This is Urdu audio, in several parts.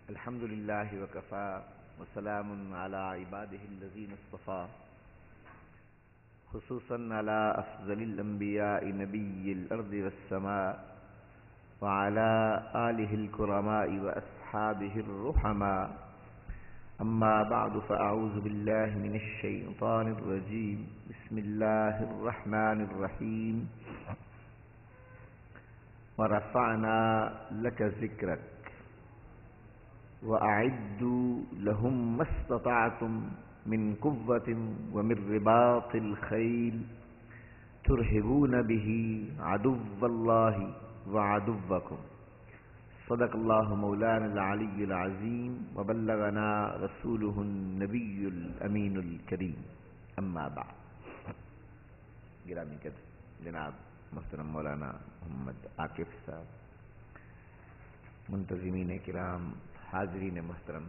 الحمد لله وكفى وسلام على عباده الذين اصطفى خصوصا على أفضل الأنبياء نبي الأرض والسماء وعلى آله الكرماء وأصحابه الرحماء أما بعد فأعوذ بالله من الشيطان الرجيم بسم الله الرحمن الرحيم ورفعنا لك ذكرك وأعدوا لهم ما استطعتم من قوة ومن رباط الخيل ترهبون به عدو الله وعدوكم صدق الله مولانا العلي العظيم وبلغنا رسوله النبي الأمين الكريم أما بعد گرامی قدر جناب محترم مولانا محمد عاکف صاحب، منتظمین کرام، حاضرین محترم،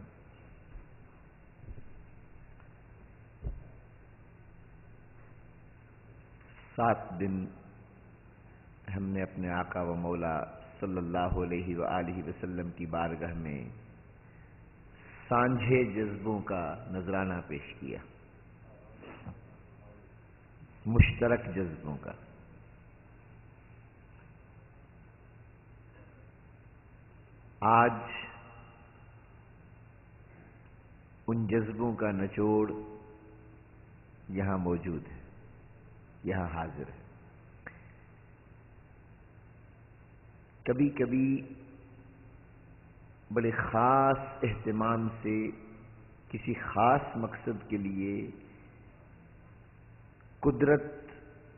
سات دن ہم نے اپنے آقا و مولا صلی اللہ علیہ وآلہ وسلم کی بارگاہ میں سانجھے جذبوں کا نذرانہ پیش کیا، مشترک جذبوں کا۔ آج ان جذبوں کا نچوڑ یہاں موجود ہے، یہاں حاضر ہے۔ کبھی کبھی بڑے خاص اہتمام سے کسی خاص مقصد کے لیے قدرت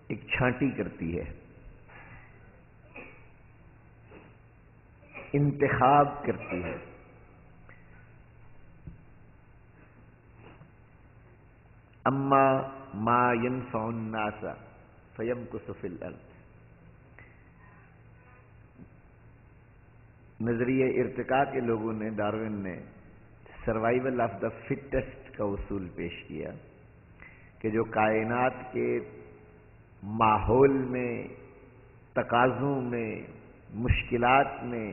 ایک چھانٹی کرتی ہے، انتخاب کرتی ہے۔ اما ما ينفع الناس فيمكث في الارض، نظریہ ارتقاء کے لوگوں نے، ڈارون نے سروائیول آف دا فٹسٹ کا اصول پیش کیا کہ جو کائنات کے ماحول میں، تقاضوں میں، مشکلات میں،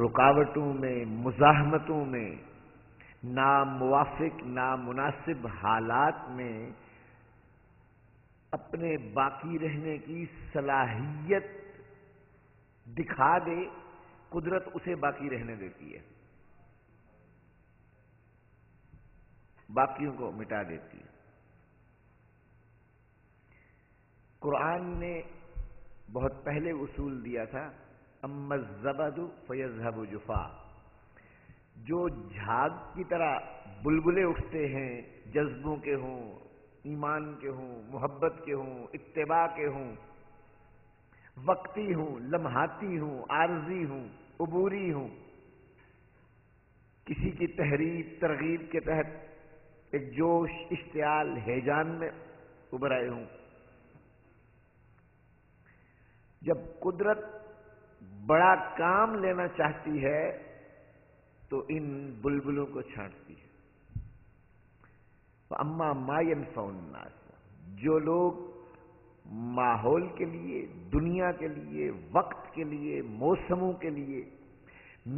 رکاوٹوں میں، مزاحمتوں میں، ناموافق نامناسب حالات میں اپنے باقی رہنے کی صلاحیت دکھا دے، قدرت اسے باقی رہنے دیتی ہے، باقیوں کو مٹا دیتی ہے۔ قرآن نے بہت پہلے اصول دیا تھا، اما الزبد فیذهب جفاء، جو جھاگ کی طرح بلبلے اٹھتے ہیں، جذبوں کے ہوں، ایمان کے ہوں، محبت کے ہوں، اتباع کے ہوں، وقتی ہوں، لمحاتی ہوں، عارضی ہوں، عبوری ہوں، کسی کی تحریک ترغیب کے تحت ایک جوش، اشتعال، ہیجان میں ابھر آئے ہوں، جب قدرت بڑا کام لینا چاہتی ہے تو ان بلبلوں کو چھانٹتی ہے۔ اما ما ينفع الناس، جو لوگ ماحول کے لیے، دنیا کے لیے، وقت کے لیے، موسموں کے لیے،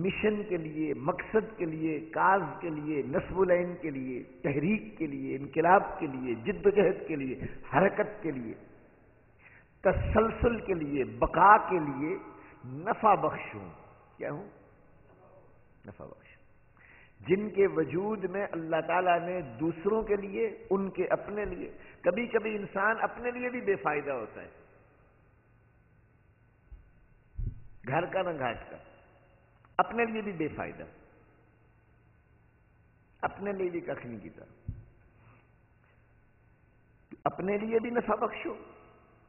مشن کے لیے، مقصد کے لیے، کاز کے لیے، نصب العین کے لیے، تحریک کے لیے، انقلاب کے لیے، جد و جہد کے لیے، حرکت کے لیے، تسلسل کے لیے، بقا کے لیے نفع بخش ہوں۔ کیا ہوں؟ نفع بخش، جن کے وجود میں اللہ تعالیٰ نے دوسروں کے لیے، ان کے اپنے لیے، کبھی کبھی انسان اپنے لیے بھی بے فائدہ ہوتا ہے، گھر کا نہ گھاٹ کا، اپنے لیے بھی بے فائدہ، اپنے لیے بھی کخ نہیں کیتا، اپنے لیے بھی نفع بخشو۔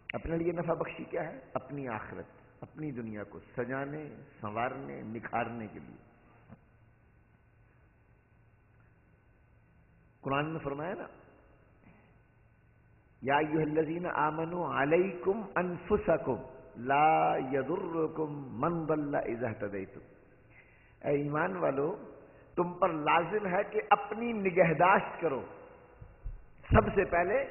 اپنے لیے نفع بخشی کیا ہے؟ اپنی آخرت، اپنی دنیا کو سجانے، سنوارنے، نکھارنے کے لیے۔ قرآن میں فرمایا نا، یا ایھا الذین آمنوا علیکم انفسکم لا یضرکم من ضل اذا اہتدیتم، اے ایمان والو تم پر لازم ہے کہ اپنی نگہداشت کرو۔ سب سے پہلے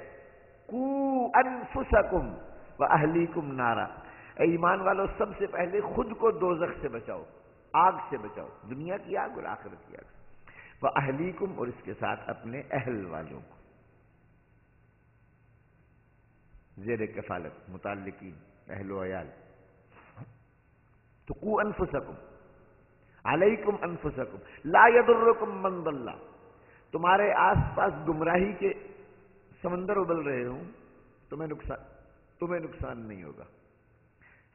قوا انفسکم واہلیکم نارا، اے ایمان والو سب سے پہلے خود کو دوزخ سے بچاؤ، آگ سے بچاؤ، دنیا کی آگ اور آخرت کی آگ سے۔ وَأَهْلِيكُمْ، اور اس کے ساتھ اپنے اہل والوں کو، زیر کفالت متعلقین اہل و عیال۔ تو قُوا أَنفُسَكُمْ عَلَيْكُمْ أَنفُسَكُمْ لَا يَضُرُّكُمْ مَنْ ضَلَّ، تمہارے آس پاس گمراہی کے سمندر ابل رہے ہوں، تمہیں نقصان نہیں ہوگا۔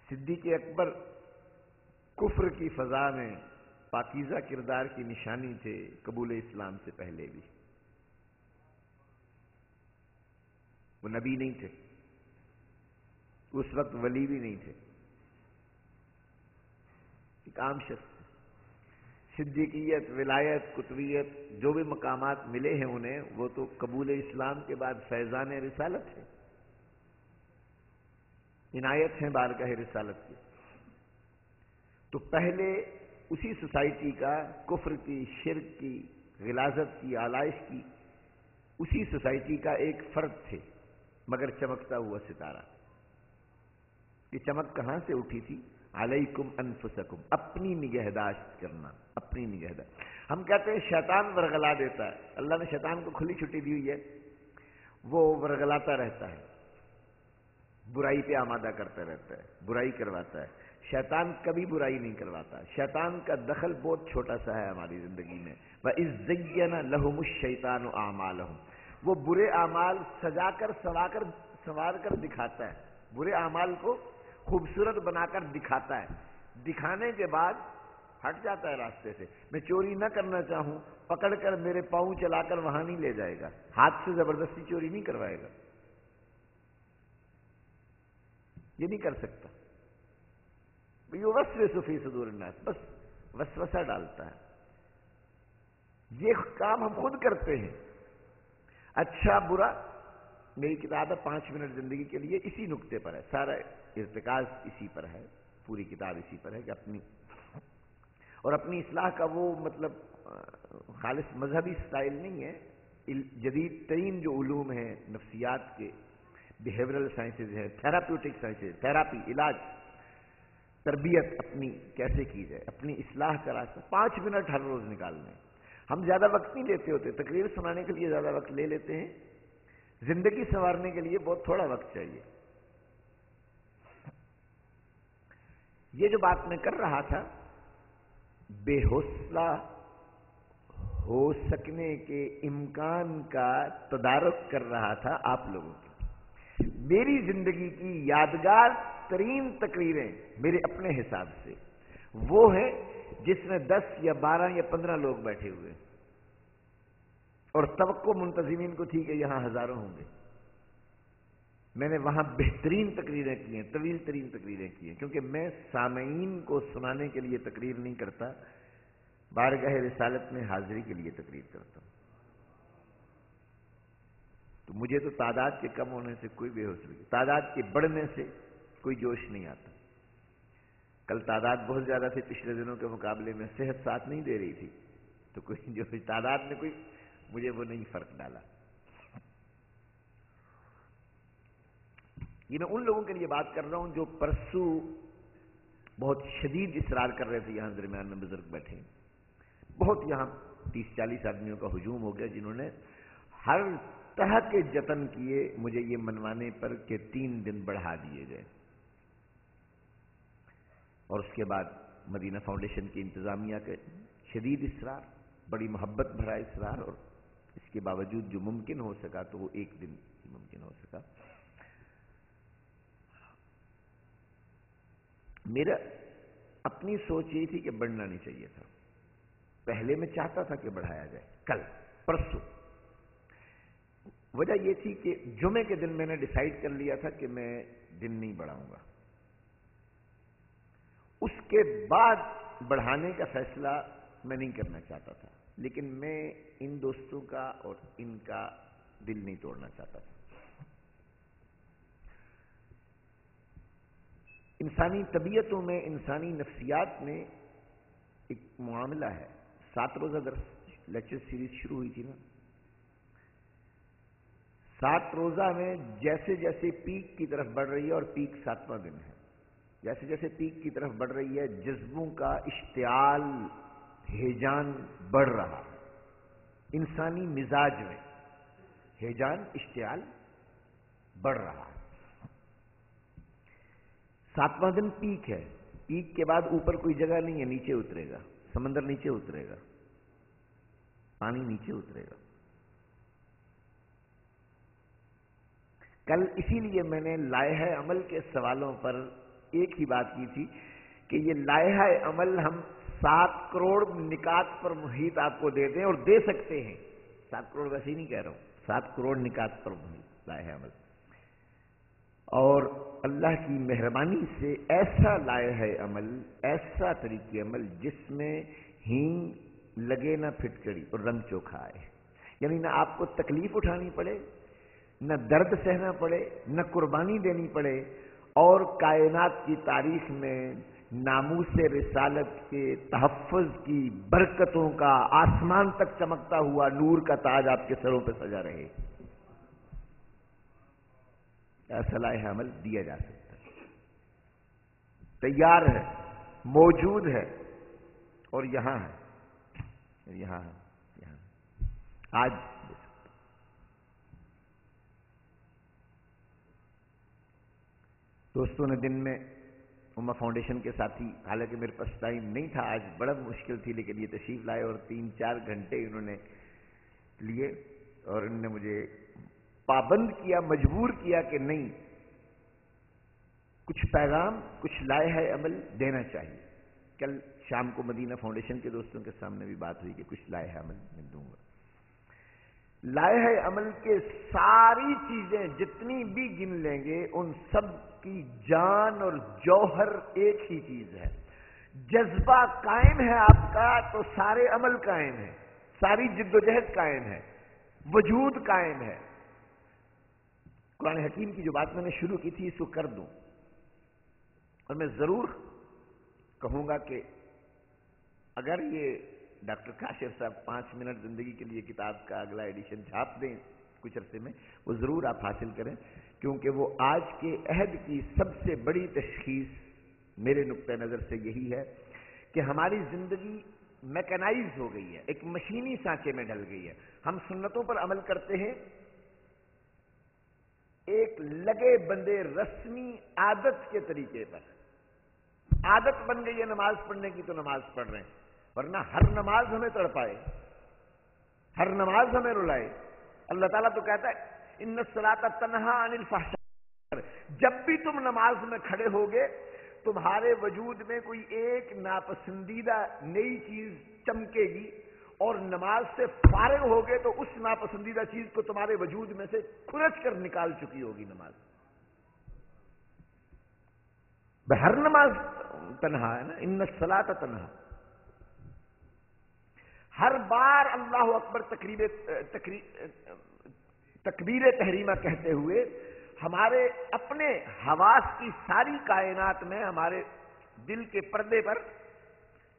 صدیق اکبر کفر کی فضا میں پاکیزہ کردار کی نشانی تھے قبول اسلام سے پہلے بھی۔ وہ نبی نہیں تھے، اس وقت ولی بھی نہیں تھے، ایک عام شخص تھے۔ صدیقیت، ولایت، قطبیت جو بھی مقامات ملے ہیں انہیں، وہ تو قبول اسلام کے بعد فیضان رسالت ہے، عنایت ہیں بارگاہ رسالت کی۔ تو پہلے اسی سوسائٹی کا کفر کی، شرک کی، غلاظت کی، آلائش کی، اسی سوسائٹی کا ایک فرد تھے، مگر چمکتا ہوا ستارہ۔ یہ چمک کہاں سے اٹھی تھی؟ علیکم انفسکم، اپنی نگہداشت کرنا، اپنی نگہداشت۔ ہم کہتے ہیں شیطان ورغلا دیتا ہے، اللہ نے شیطان کو کھلی چھٹی دی ہوئی ہے، وہ ورغلاتا رہتا ہے، برائی پہ آمادہ کرتا رہتا ہے، برائی کرواتا ہے۔ شیطان کبھی برائی نہیں کرواتا، شیطان کا دخل بہت چھوٹا سا ہے ہماری زندگی میں۔ وَإِذْ زَيَّنَ لَهُمُ الشَّيْطَانُ أَعْمَالَهُمْ، وہ برے اعمال سجا کر سنوار کر دکھاتا ہے، برے اعمال کو خوبصورت بنا کر دکھاتا ہے، دکھانے کے بعد ہٹ جاتا ہے راستے سے۔ میں چوری نہ کرنا چاہوں، پکڑ کر میرے پاؤں چلا کر وہاں نہیں لے جائے گا، ہاتھ سے زبردستی چوری نہیں کروائے گا، یہ نہیں کر سکتا۔ یوسوس فی صدور الناس، بس وسوسہ ڈالتا ہے۔ یہ کام ہم خود کرتے ہیں، اچھا برا۔ میری کتاب ہے 5 منٹ زندگی کے لیے، اسی نقطے پر ہے، سارا ارتکاز اسی پر ہے، پوری کتاب اسی پر ہے کہ اپنی اصلاح کا وہ مطلب خالص مذہبی سٹائل نہیں ہے، جدید ترین جو علوم ہیں نفسیات کے، بیہیورل سائنسز ہیں، تھراپیوٹک سائنسز، تھراپی، علاج، تربیت اپنی کیسے کی جائے، اپنی اصلاح کا راستہ 5 منٹ ہر روز نکالنے۔ ہم زیادہ وقت نہیں لیتے ہوتے، تقریر سنانے کے لیے زیادہ وقت لے لیتے ہیں، زندگی سنوارنے کے لیے بہت تھوڑا وقت چاہیے۔ یہ جو بات میں کر رہا تھا، بے حوصلہ ہو سکنے کے امکان کا تدارک کر رہا تھا آپ لوگوں کی۔ میری زندگی کی یادگار ترین تقریریں میرے اپنے حساب سے وہ ہیں جس میں 10 یا 12 یا 15 لوگ بیٹھے ہوئے، اور توقع منتظمین کو تھی کہ یہاں ہزاروں ہوں گے۔ میں نے وہاں بہترین تقریریں کی ہیں، طویل ترین تقریریں کی ہیں، کیونکہ میں سامعین کو سنانے کے لیے تقریر نہیں کرتا، بارگاہ رسالت میں حاضری کے لیے تقریر کرتا ہوں۔ تو مجھے تو تعداد کے کم ہونے سے کوئی بے حوصلگی نہیں، تعداد کے بڑھنے سے کوئی جوش نہیں آتا۔ کل تعداد بہت زیادہ تھی پچھلے دنوں کے مقابلے میں، صحت ساتھ نہیں دے رہی تھی، تو کوئی جو تعداد میں کوئی مجھے وہ نہیں فرق ڈالا۔ یہ میں ان لوگوں کے لیے بات کر رہا ہوں جو پرسوں بہت شدید اصرار کر رہے تھے، یہاں درمیان میں بزرگ بیٹھے ہیں، بہت یہاں 30-40 آدمیوں کا ہجوم ہو گیا جنہوں نے ہر طرح کے جتن کیے مجھے یہ منوانے پر کہ 3 دن بڑھا دیے گئے۔ اور اس کے بعد مدینہ فاؤنڈیشن کی انتظامیہ کے شدید اصرار، بڑی محبت بھرا اصرار، اور اس کے باوجود جو ممکن ہو سکا تو وہ 1 دن ممکن ہو سکا۔ میرا اپنی سوچ یہ تھی کہ بڑھنا نہیں چاہیے تھا، پہلے میں چاہتا تھا کہ بڑھایا جائے، کل پرسوں۔ وجہ یہ تھی کہ جمعے کے دن میں نے ڈیسائیڈ کر لیا تھا کہ میں دن نہیں بڑھاؤں گا، اس کے بعد بڑھانے کا فیصلہ میں نہیں کرنا چاہتا تھا، لیکن میں ان دوستوں کا اور ان کا دل نہیں توڑنا چاہتا تھا۔ انسانی طبیعتوں میں، انسانی نفسیات میں ایک معاملہ ہے۔ 7 روزہ درس لیکچر سیریز شروع ہوئی تھی نا، 7 روزہ میں جیسے جیسے پیک کی طرف بڑھ رہی ہے، اور پیک 7واں دن ہے، جیسے جیسے پیک کی طرف بڑھ رہی ہے جذبوں کا اشتعال ہیجان بڑھ رہا ہے، انسانی مزاج میں ہیجان اشتعال بڑھ رہا ہے۔ 7واں دن پیک ہے، پیک کے بعد اوپر کوئی جگہ نہیں ہے، نیچے اترے گا، سمندر نیچے اترے گا، پانی نیچے اترے گا۔ کل اسی لیے میں نے لائحہ عمل کے سوالوں پر ایک ہی بات کی تھی کہ یہ لائحہ عمل ہم 7 کروڑ نکات پر محیط آپ کو دے دیں، اور دے سکتے ہیں، 7 کروڑ ویسے ہی نہیں کہہ رہا ہوں، 7 کروڑ نکات پر محیط لائحہ عمل، اور اللہ کی مہربانی سے ایسا لائحہ عمل، ایسا طریقہ عمل جس میں ہینگ لگے نہ پھٹکڑی اور رنگ چوکھا آئے، یعنی نہ آپ کو تکلیف اٹھانی پڑے، نہ درد سہنا پڑے، نہ قربانی دینی پڑے، اور کائنات کی تاریخ میں ناموس رسالت کے تحفظ کی برکتوں کا آسمان تک چمکتا ہوا نور کا تاج آپ کے سروں پہ سجا رہے۔ ایسا لائحہ عمل دیا جا سکتا ہے، تیار ہے، موجود ہے، اور یہاں ہے، یہاں آج دوستوں نے دن میں امہ فاؤنڈیشن کے ساتھی، حالانکہ میرے پاس ٹائم نہیں تھا، آج بڑا مشکل تھی، لیکن یہ تشریف لائے اور 3-4 گھنٹے انہوں نے لیے، اور انہوں نے مجھے پابند کیا، مجبور کیا کہ نہیں، کچھ پیغام، کچھ لائحہ عمل دینا چاہیے۔ کل شام کو مدینہ فاؤنڈیشن کے دوستوں کے سامنے بھی بات ہوئی کہ کچھ لائحہ عمل میں دوں گا۔ لائحہ عمل کے ساری چیزیں جتنی بھی گن لیں گے، ان سب کی جان اور جوہر ایک ہی چیز ہے۔ جذبہ قائم ہے آپ کا تو سارے عمل قائم ہے، ساری جد و جہد قائم ہے، وجود قائم ہے۔ قرآن حکیم کی جو بات میں نے شروع کی تھی، اس کو کر دوں، اور میں ضرور کہوں گا کہ اگر یہ ڈاکٹر کاشف صاحب 5 منٹ زندگی کے لیے کتاب کا اگلا ایڈیشن چھاپ دیں کچھ عرصے میں، وہ ضرور آپ حاصل کریں، کیونکہ وہ آج کے عہد کی سب سے بڑی تشخیص میرے نقطہ نظر سے یہی ہے کہ ہماری زندگی میکنائز ہو گئی ہے، ایک مشینی سانچے میں ڈھل گئی ہے۔ ہم سنتوں پر عمل کرتے ہیں ایک لگے بندے رسمی عادت کے طریقے پر، عادت بن گئی ہے نماز پڑھنے کی تو نماز پڑھ رہے ہیں، ورنہ ہر نماز ہمیں تڑپائے، ہر نماز ہمیں رلائے۔ اللہ تعالیٰ تو کہتا ہے ان الصلاۃ تنہا عن الفحشاء، جب بھی تم نماز میں کھڑے ہوگے تمہارے وجود میں کوئی ایک ناپسندیدہ نئی چیز چمکے گی، اور نماز سے فارغ ہوگے تو اس ناپسندیدہ چیز کو تمہارے وجود میں سے کھرچ کر نکال چکی ہوگی نماز۔ ہر نماز تنہا ہے نا، ان الصلاۃ تنہا۔ ہر بار اللہ اکبر تکبیر تحریمہ کہتے ہوئے ہمارے اپنے حواس کی ساری کائنات میں، ہمارے دل کے پردے پر،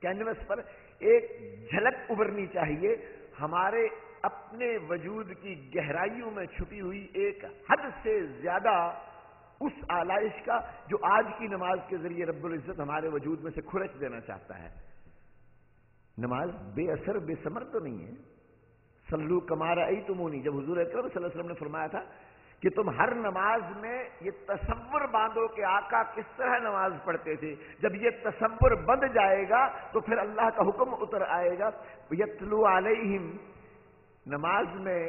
کینوس پر ایک جھلک ابھرنی چاہیے، ہمارے اپنے وجود کی گہرائیوں میں چھپی ہوئی ایک حد سے زیادہ اس آلائش کا جو آج کی نماز کے ذریعے رب العزت ہمارے وجود میں سے کھرچ دینا چاہتا ہے۔ نماز بے اثر بے ثمر تو نہیں ہے۔ صلو کما رأیتمونی، جب حضور اکرم صلی اللہ علیہ وسلم نے فرمایا تھا کہ تم ہر نماز میں یہ تصور باندھو کہ آقا کس طرح نماز پڑھتے تھے، جب یہ تصور بند جائے گا تو پھر اللہ کا حکم اتر آئے گا، یتلو علیہم، نماز میں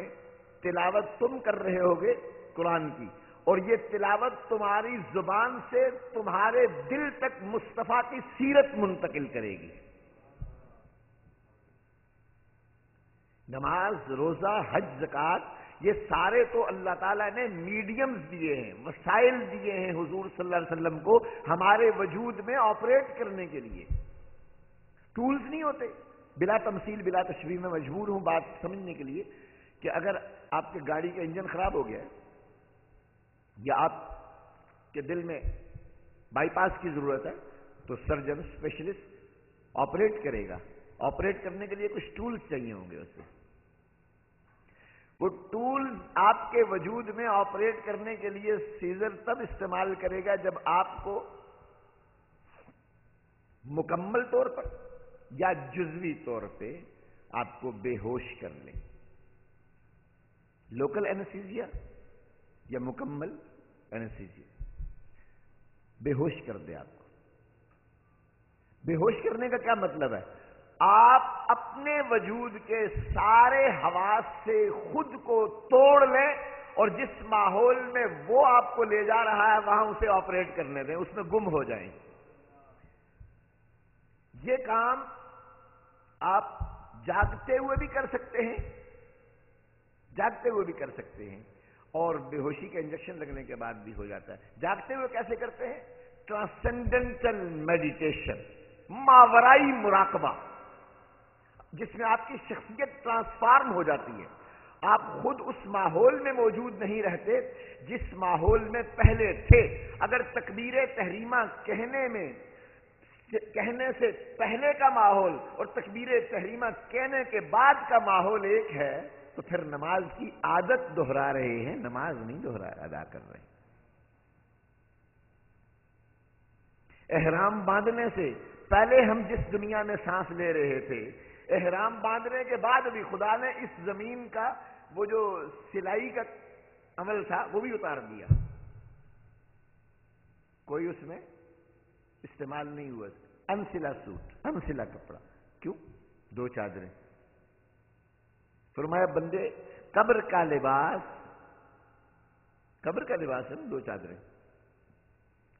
تلاوت تم کر رہے ہوگے قرآن کی، اور یہ تلاوت تمہاری زبان سے تمہارے دل تک مصطفیٰ کی سیرت منتقل کرے گی۔ نماز، روزہ، حج، زکوٰۃ، یہ سارے تو اللہ تعالیٰ نے میڈیمز دیے ہیں، وسائل دیے ہیں حضور صلی اللہ علیہ وسلم کو ہمارے وجود میں آپریٹ کرنے کے لیے، ٹولز نہیں ہوتے۔ بلا تمثیل بلا تشبیہ میں مجبور ہوں بات سمجھنے کے لیے کہ اگر آپ کے گاڑی کا انجن خراب ہو گیا ہے یا آپ کے دل میں بائی پاس کی ضرورت ہے تو سرجن اسپیشلسٹ آپریٹ کرے گا، آپریٹ کرنے کے لیے کچھ ٹولز چاہیے ہوں گے اسے، وہ ٹولز آپ کے وجود میں آپریٹ کرنے کے لیے سیزر تب استعمال کرے گا جب آپ کو مکمل طور پر یا جزوی طور پہ آپ کو بے ہوش کر لیں. لوکل اینستھیزیا یا مکمل اینستھیزیا. بے ہوش کر دے آپ کو. بے ہوش کرنے کا کیا مطلب ہے؟ آپ اپنے وجود کے سارے حواس سے خود کو توڑ لیں اور جس ماحول میں وہ آپ کو لے جا رہا ہے وہاں اسے آپریٹ کرنے دیں، اس میں گم ہو جائیں. یہ کام آپ جاگتے ہوئے بھی کر سکتے ہیں، جاگتے ہوئے بھی کر سکتے ہیں، اور بے ہوشی کا انجیکشن لگنے کے بعد بھی ہو جاتا ہے. جاگتے ہوئے کیسے کرتے ہیں؟ ٹرانسینڈنٹل میڈیٹیشن، ماورائی مراقبہ، جس میں آپ کی شخصیت ٹرانسفارم ہو جاتی ہے. آپ خود اس ماحول میں موجود نہیں رہتے جس ماحول میں پہلے تھے. اگر تکبیر تحریمہ کہنے سے پہلے کا ماحول اور تکبیر تحریمہ کہنے کے بعد کا ماحول ایک ہے تو پھر نماز کی عادت دہرا رہے ہیں، نماز نہیں ادا کر رہے. احرام باندھنے سے پہلے ہم جس دنیا میں سانس لے رہے تھے، احرام باندھنے کے بعد بھی خدا نے اس زمین کا وہ جو سلائی کا عمل تھا وہ بھی اتار دیا. کوئی اس میں استعمال نہیں ہوا. انسلا سوٹ، انسلا کپڑا. کیوں؟ 2 چادریں. فرمایا بندے قبر کا لباس ہے 2 چادریں.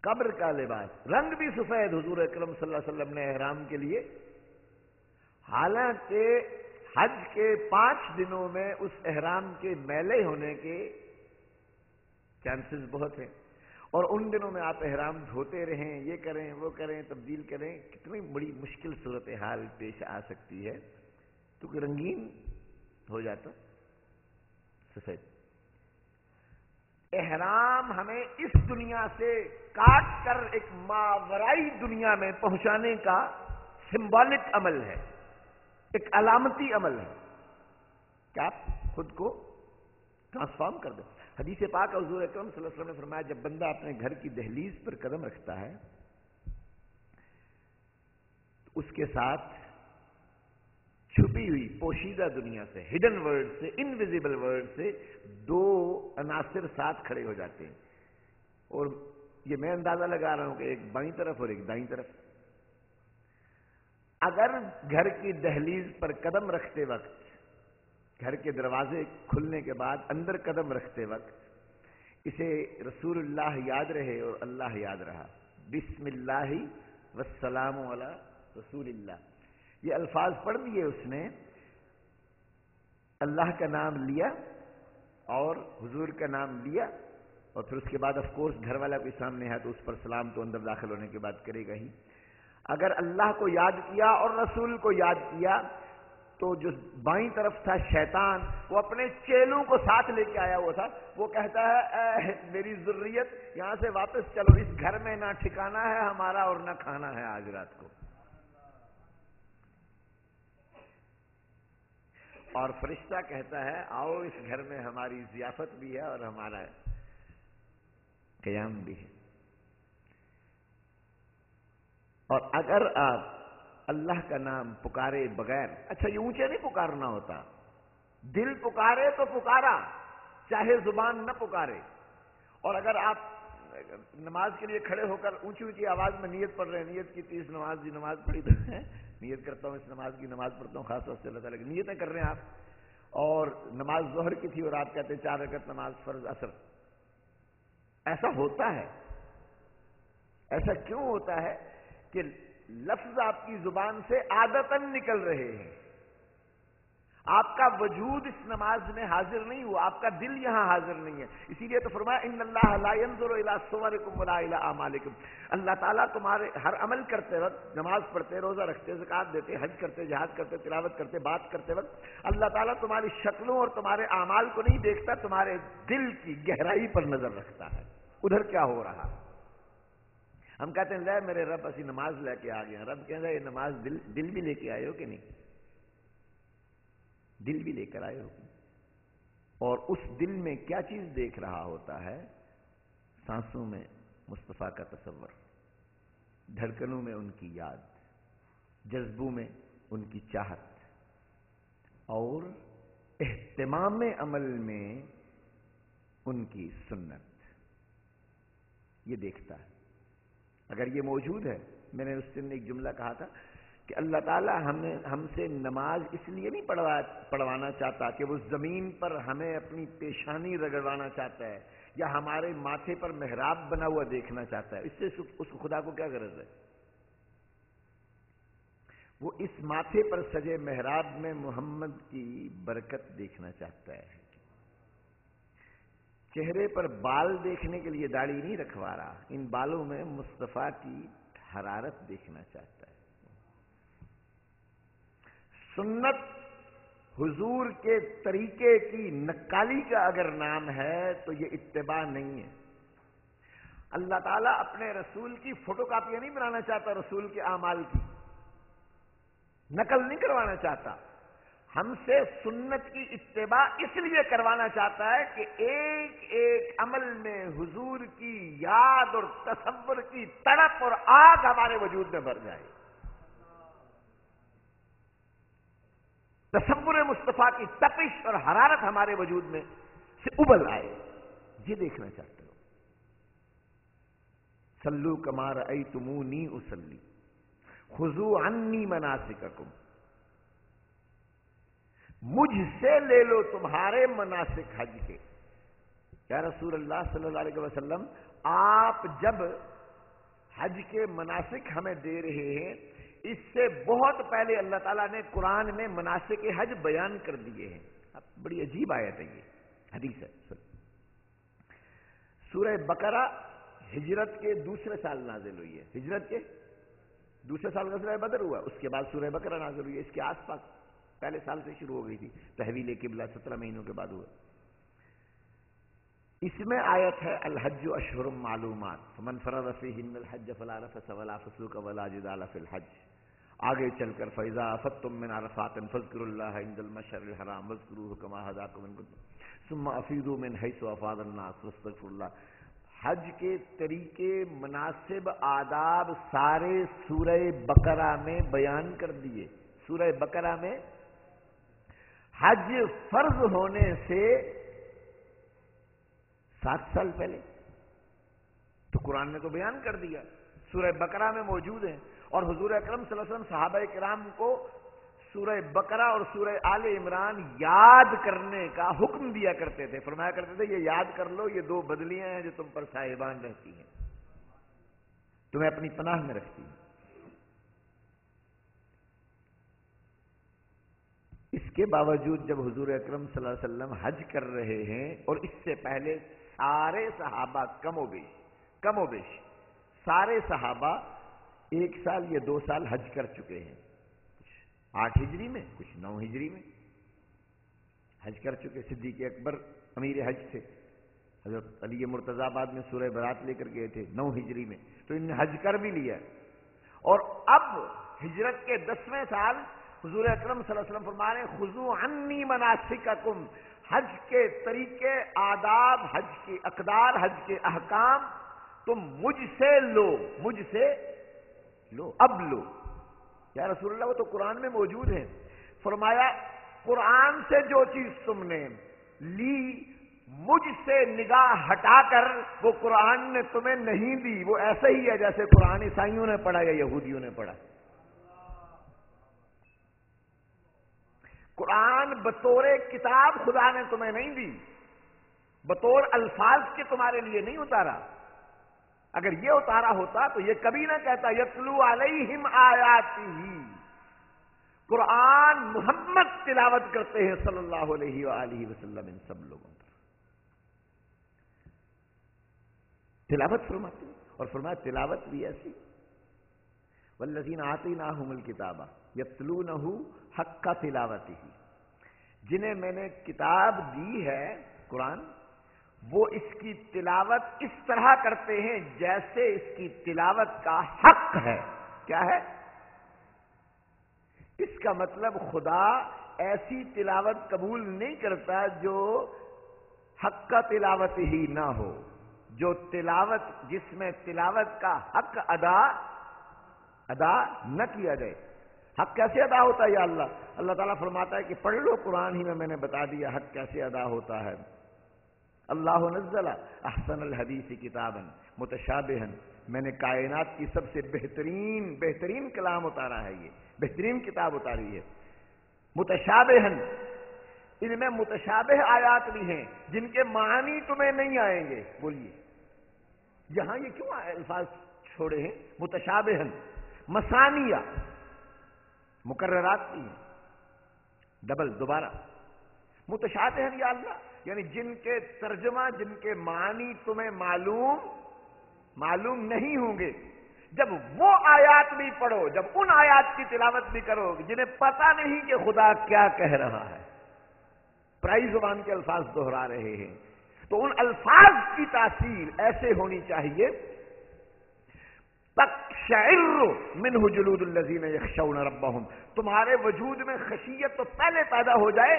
قبر کا لباس، رنگ بھی سفید. حضور اکرم صلی اللہ علیہ وسلم نے احرام کے لیے، حالانکہ حج کے 5 دنوں میں اس احرام کے میلے ہونے کے چانسز بہت ہیں، اور ان دنوں میں آپ احرام دھوتے رہیں، یہ کریں وہ کریں، تبدیل کریں، کتنی بڑی مشکل صورتحال پیش آ سکتی ہے. تو کہ رنگین ہو جاتا سفید. احرام ہمیں اس دنیا سے کاٹ کر ایک ماورائی دنیا میں پہنچانے کا سمبولک عمل ہے، ایک علامتی عمل ہے کہ آپ خود کو ٹرانسفارم کر دیں. حدیث پاک حضور اکرم صلی اللہ علیہ وسلم نے فرمایا جب بندہ اپنے گھر کی دہلیز پر قدم رکھتا ہے تو اس کے ساتھ چھپی ہوئی پوشیدہ دنیا سے، ہڈن ورلڈ سے، انویزیبل ورلڈ سے 2 عناصر ساتھ کھڑے ہو جاتے ہیں. اور یہ میں اندازہ لگا رہا ہوں کہ ایک بائیں طرف اور ایک دائیں طرف. اگر گھر کی دہلیز پر قدم رکھتے وقت، گھر کے دروازے کھلنے کے بعد اندر قدم رکھتے وقت اسے رسول اللہ یاد رہے اور اللہ یاد رہا، بسم اللہ والسلام علی رسول اللہ، یہ الفاظ پڑھ دیے اس نے، اللہ کا نام لیا اور حضور کا نام لیا، اور پھر اس کے بعد آف کورس گھر والا کوئی سامنے ہے تو اس پر سلام تو اندر داخل ہونے کے بعد کرے گا ہی. اگر اللہ کو یاد کیا اور رسول کو یاد کیا تو جو بائیں طرف تھا شیطان، وہ اپنے چیلوں کو ساتھ لے کے آیا ہوا تھا. وہ کہتا ہے اے میری ذریت یہاں سے واپس چلو، اس گھر میں نہ ٹھکانا ہے ہمارا اور نہ کھانا ہے آج رات کو. اور فرشتہ کہتا ہے آؤ اس گھر میں ہماری ضیافت بھی ہے اور ہمارا قیام بھی ہے. اور اگر آپ اللہ کا نام پکارے بغیر، اچھا یہ اونچے نہیں پکارنا ہوتا، دل پکارے تو پکارا، چاہے زبان نہ پکارے. اور اگر آپ نماز کے لیے کھڑے ہو کر اونچی اونچی آواز میں نیت پڑھ رہے ہیں، نیت کی 30 نماز دی نماز پڑھی تو ہے، نیت کرتا ہوں اس نماز کی نماز پڑھتا ہوں خاص طور سے اللہ تعالیٰ کی، نیتیں کر رہے ہیں آپ، اور نماز ظہر کی تھی اور آپ کہتے ہیں 4 رکعت نماز فرض اثر. ایسا ہوتا ہے. ایسا کیوں ہوتا ہے کہ لفظ آپ کی زبان سے عادتاً نکل رہے ہیں، آپ کا وجود اس نماز میں حاضر نہیں ہوا، آپ کا دل یہاں حاضر نہیں ہے. اسی لیے تو فرمایا ان اللہ لا ينظر الى صورکم ولا الى اعمالکم، اللہ تعالیٰ تمہارے ہر عمل کرتے وقت، نماز پڑھتے، روزہ رکھتے، زکات دیتے، حج کرتے، جہاد کرتے، تلاوت کرتے، بات کرتے وقت اللہ تعالیٰ تمہاری شکلوں اور تمہارے اعمال کو نہیں دیکھتا، تمہارے دل کی گہرائی پر نظر رکھتا ہے، ادھر کیا ہو رہا. ہم کہتے ہیں لے میرے رب اسی نماز لے کے آ گئے، رب کہتا ہے یہ نماز دل بھی لے کے آئے ہو کہ نہیں؟ دل بھی لے کر آئے ہو. اور اس دل میں کیا چیز دیکھ رہا ہوتا ہے؟ سانسوں میں مصطفیٰ کا تصور، دھڑکنوں میں ان کی یاد. جذبوں میں ان کی چاہت اور اہتمام عمل میں ان کی سنت، یہ دیکھتا ہے۔ اگر یہ موجود ہے، میں نے اس دن ایک جملہ کہا تھا کہ اللہ تعالیٰ ہم سے نماز اس لیے نہیں پڑھوانا چاہتا کہ وہ زمین پر ہمیں اپنی پیشانی رگڑوانا چاہتا ہے یا ہمارے ماتھے پر محراب بنا ہوا دیکھنا چاہتا ہے۔ اس سے اس خدا کو کیا غرض ہے؟ وہ اس ماتھے پر سجے محراب میں محمد کی برکت دیکھنا چاہتا ہے۔ چہرے پر بال دیکھنے کے لیے داڑھی نہیں رکھوا رہا، ان بالوں میں مصطفیٰ کی حرارت دیکھنا چاہتا ہے۔ سنت حضور کے طریقے کی نقالی کا اگر نام ہے تو یہ اتباع نہیں ہے۔ اللہ تعالیٰ اپنے رسول کی فوٹو کاپیاں نہیں بنانا چاہتا، رسول کے اعمال کی نقل نہیں کروانا چاہتا، ہم سے سنت کی اتباع اس لیے کروانا چاہتا ہے کہ ایک ایک عمل میں حضور کی یاد اور تصور کی تڑپ اور آگ ہمارے وجود میں بھر جائے، تصور مصطفیٰ کی تپش اور حرارت ہمارے وجود میں سے ابل آئے، یہ دیکھنا چاہتے ہو۔ صلو کما رأیتمونی اصلی خذوا عنی مناسککم، مجھ سے لے لو تمہارے مناسک حج کے۔ یا رسول اللہ صلی اللہ علیہ وسلم، آپ جب حج کے مناسک ہمیں دے رہے ہیں، اس سے بہت پہلے اللہ تعالیٰ نے قرآن میں مناسک حج بیان کر دیے ہیں۔ اب بڑی عجیب آیت ہے، یہ حدیث ہے۔ سورہ بقرہ ہجرت کے دوسرے سال نازل ہوئی ہے، ہجرت کے دوسرے سال غزوہ بدر ہوا، اس کے بعد سورہ بقرہ نازل ہوئی ہے۔ اس کے آس پاس پہلے سال سے شروع ہو گئی تھی، تحویل قبلہ 17 مہینوں کے بعد ہوا۔ اس میں آیت ہے الحج اشہر معلومات فمن فرض فیہن الحج فلا رفث ولا فسوق ولا جدال فی الحج، آگے چل کر فاذا افضتم من عرفات فاذکروا اللہ عند المشعر الحرام واذکروہ کما ھداکم ان کنتم ثم افیضوا من حیث افاض الناس واستغفروا اللہ۔ حج کے طریقے، مناسب، آداب سارے سورہ بقرہ میں بیان کر دیے۔ سورہ بقرہ میں حج فرض ہونے سے 7 سال پہلے تو قرآن نے تو بیان کر دیا، سورہ بقرہ میں موجود ہیں۔ اور حضور اکرم صلی اللہ علیہ وسلم صحابہ کرام کو سورہ بقرہ اور سورہ آل عمران یاد کرنے کا حکم دیا کرتے تھے، فرمایا کرتے تھے یہ یاد کر لو، یہ 2 بدلیاں ہیں جو تم پر صاحبان رہتی ہیں، تمہیں اپنی پناہ میں رکھتی ہیں۔ اس کے باوجود جب حضور اکرم صلی اللہ علیہ وسلم حج کر رہے ہیں، اور اس سے پہلے سارے صحابہ کم و بیش سارے صحابہ 1 سال یا 2 سال حج کر چکے ہیں، کچھ 8 ہجری میں، کچھ 9 ہجری میں حج کر چکے۔ صدیق اکبر امیر حج تھے، حضرت علی مرتضیٰ بعد میں سورہ برات لے کر گئے تھے 9 ہجری میں، تو انہوں نے حج کر بھی لیا۔ اور اب ہجرت کے 10ویں سال حضور اکرم صلی اللہ علیہ وسلم فرما رہے ہیں خذوا عنی مناسککم، حج کے طریقے، آداب، حج کے اقدار، حج کے احکام تم مجھ سے لو، مجھ سے لو، اب لو۔ یا رسول اللہ وہ تو قرآن میں موجود ہیں۔ فرمایا قرآن سے جو چیز تم نے لی، مجھ سے نگاہ ہٹا کر وہ قرآن نے تمہیں نہیں دی، وہ ایسے ہی ہے جیسے قرآن عیسائیوں نے پڑھا یا یہودیوں نے پڑھا۔ قرآن بطور کتاب خدا نے تمہیں نہیں دی، بطور الفاظ کے تمہارے لیے نہیں اتارا۔ اگر یہ اتارا ہوتا تو یہ کبھی نہ کہتا یتلو علیہم آیاتہ، قرآن محمد تلاوت کرتے ہیں صلی اللہ علیہ وآلہ وسلم ان سب لوگوں پر تلاوت فرماتے ہیں، اور فرمایا تلاوت بھی ایسی والذین آتیناہم الکتاب یتلونہ حق تلاوتہ، جنہیں میں نے کتاب دی ہے قرآن، وہ اس کی تلاوت اس طرح کرتے ہیں جیسے اس کی تلاوت کا حق ہے۔ کیا ہے اس کا مطلب؟ خدا ایسی تلاوت قبول نہیں کرتا جو حق کا تلاوت ہی نہ ہو، جو تلاوت جس میں تلاوت کا حق ادا نہ کیا جائے۔ حق کیسے ادا ہوتا ہے یا اللہ؟ اللہ تعالیٰ فرماتا ہے کہ پڑھ لو قرآن ہی میں نے بتا دیا حق کیسے ادا ہوتا ہے۔ اللہ نزل احسن الحدیث کتابا متشابہا، میں نے کائنات کی سب سے بہترین کلام اتارا ہے، یہ بہترین کتاب اتاری ہے۔ متشابہا، ان میں متشابہ آیات بھی ہیں جن کے معنی تمہیں نہیں آئیں گے۔ بولیے یہاں یہ کیوں الفاظ چھوڑے ہیں؟ متشابہا، مثانیہ، مکررات کی ہیں، ڈبل، دوبارہ۔ متشابہا یا اللہ یعنی جن کے ترجمہ، جن کے معنی تمہیں معلوم نہیں ہوں گے، جب وہ آیات بھی پڑھو، جب ان آیات کی تلاوت بھی کرو جنہیں پتہ نہیں کہ خدا کیا کہہ رہا ہے، پرائی زبان کے الفاظ دہرا رہے ہیں، تو ان الفاظ کی تاثیر ایسے ہونی چاہیے تقشعر منہ جلود الذین یخشون ربہم، تمہارے وجود میں خشیت تو پہلے پیدا ہو جائے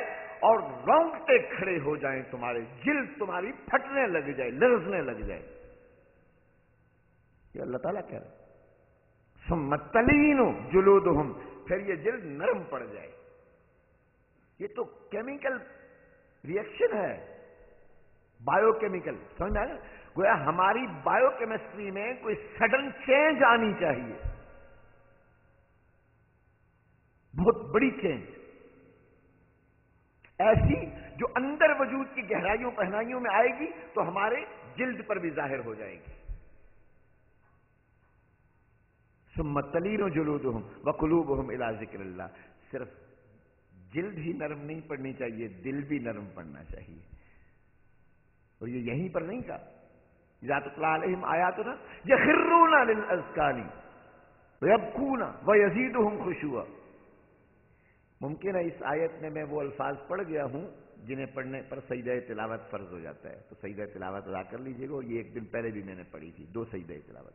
اور رونگٹے کھڑے ہو جائیں، تمہارے جلد تمہاری پھٹنے لگ جائے، لرزنے لگ جائے۔ یہ اللہ تعالیٰ کہہ رہا ہے ثم تلین جلودہم، پھر یہ جلد نرم پڑ جائے۔ یہ تو کیمیکل ریئیکشن ہے، بایو کیمیکل، سمجھ میں آیا؟ گویا ہماری بایو کیمسٹری میں کوئی سڈن چینج آنی چاہیے، بہت بڑی چینج، ایسی جو اندر وجود کی گہرائیوں پہنائیوں میں آئے گی تو ہمارے جلد پر بھی ظاہر ہو جائے گی۔ ثم تلین جلودہم وقلوبہم الی ذکر اللہ، صرف جلد ہی نرم نہیں پڑنی چاہیے، دل بھی نرم پڑنا چاہیے۔ اور یہ یہیں پر نہیں کہا اذا تتلی علیہم آیاتنا یخرون للاذقان ویبکون ویزیدہم خشوعا۔ ممکن ہے اس آیت میں وہ الفاظ پڑھ گیا ہوں جنہیں پڑھنے پر سجدہ تلاوت فرض ہو جاتا ہے، تو سجدہ تلاوت ادا کر لیجئے گا۔ یہ ایک دن پہلے بھی میں نے پڑھی تھی، 2 سجدہ تلاوت،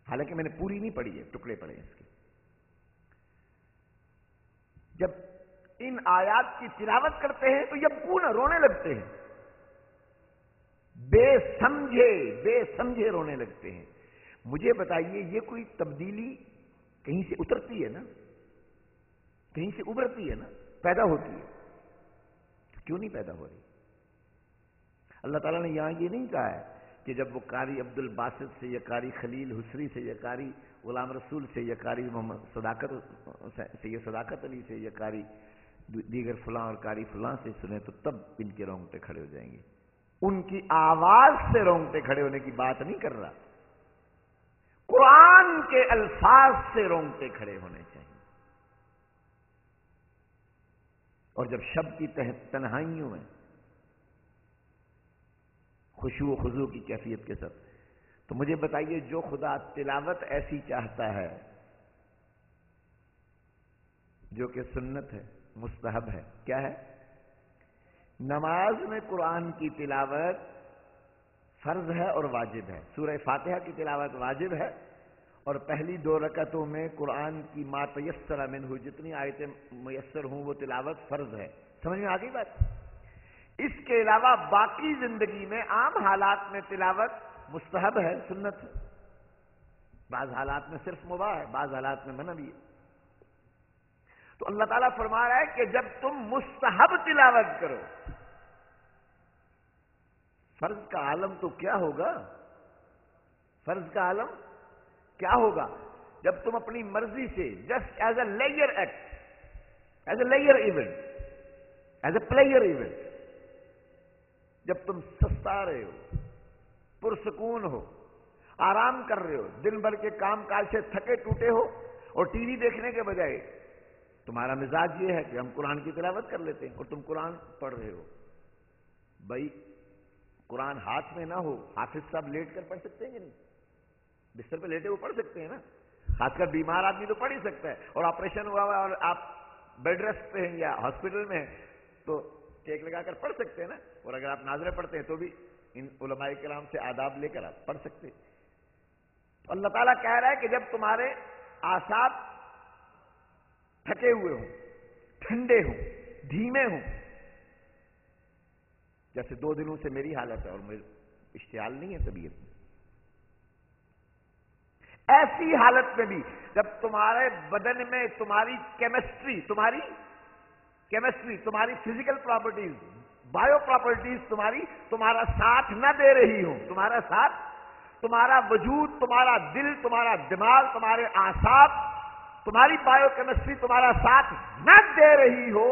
حالانکہ میں نے پوری نہیں پڑھی ہے، ٹکڑے پڑھے ہیں اس کے۔ جب ان آیات کی تلاوت کرتے ہیں تو یبکون، رونے لگتے ہیں، بے سمجھے رونے لگتے ہیں۔ مجھے بتائیے یہ کوئی تبدیلی کہیں سے اترتی ہے نا، کہیں سے ابھرتی ہے نا، پیدا ہوتی ہے، کیوں نہیں پیدا ہو رہی؟ اللہ تعالیٰ نے یہاں یہ نہیں کہا ہے کہ جب وہ قاری عبد الباسط سے یا قاری خلیل حسری سے یا قاری غلام رسول سے یا قاری محمد صداقت سے یا صداقت علی سے یا قاری دیگر فلاں اور قاری فلاں سے سنے تو تب ان کے رونگٹے کھڑے ہو جائیں گے۔ ان کی آواز سے رونگٹے کھڑے ہونے کی بات نہیں کر رہا، قرآن کے الفاظ سے رونگٹے کھڑے ہونے چاہیے۔ اور جب شب کی تنہائیوں میں خشوع و خضوع کی کیفیت کے ساتھ، تو مجھے بتائیے جو خدا تلاوت ایسی چاہتا ہے جو کہ سنت ہے، مستحب ہے، کیا ہے؟ نماز میں قرآن کی تلاوت فرض ہے اور واجب ہے۔ سورہ فاتحہ کی تلاوت واجب ہے، اور پہلی 2 رکعتوں میں قرآن کی ما تیسر منہ، جتنی آیتیں میسر ہوں وہ تلاوت فرض ہے۔ سمجھ میں آ گئی بات؟ اس کے علاوہ باقی زندگی میں عام حالات میں تلاوت مستحب ہے، سنت ہے، بعض حالات میں صرف مباح ہے، بعض حالات میں منع بھی ہے۔ تو اللہ تعالیٰ فرما رہا ہے کہ جب تم مستحب تلاوت کرو، فرض کا عالم تو کیا ہوگا؟ فرض کا عالم کیا ہوگا جب تم اپنی مرضی سے just as a layer act, as a layer event, as a player event, جب تم سستا رہے ہو، پرسکون ہو، آرام کر رہے ہو، دن بھر کے کام کاج سے تھکے ٹوٹے ہو، اور ٹی وی دیکھنے کے بجائے تمہارا مزاج یہ ہے کہ ہم قرآن کی تلاوت کر لیتے ہیں، اور تم قرآن پڑھ رہے ہو، بھائی قرآن ہاتھ میں نہ ہو، حافظ صاحب لیٹ کر پڑھ سکتے ہیں کہ نہیں؟ بستر پہ لیٹے وہ پڑھ سکتے ہیں نا، خاص کر بیمار آدمی تو پڑھ ہی سکتا ہے، اور آپریشن ہوا ہوا اور آپ بیڈ ریسٹ پہ ہیں یا ہاسپٹل میں ہیں تو ٹیک لگا کر پڑھ سکتے ہیں نا، اور اگر آپ ناظریں پڑھتے ہیں تو بھی ان علماء کرام سے آداب لے کر آپ پڑھ سکتے ہیں۔ تو اللہ تعالیٰ کہہ رہا ہے کہ جب تمہارے اعصاب تھکے ہوئے ہوں، ٹھنڈے ہوں، دھیمے ہوں، جیسے 2 دنوں سے میری حالت ہے اور میرے اشتعال نہیں ہے طبیعت میں، ایسی حالت میں بھی جب تمہارے بدن میں تمہاری کیمسٹری تمہاری فزیکل پراپرٹیز، بایو پراپرٹیز تمہارا ساتھ نہ دے رہی ہوں، تمہارا وجود، تمہارا دل، تمہارا دماغ، تمہارے اعصاب، تمہاری بایو کیمسٹری تمہارا ساتھ نہ دے رہی ہو،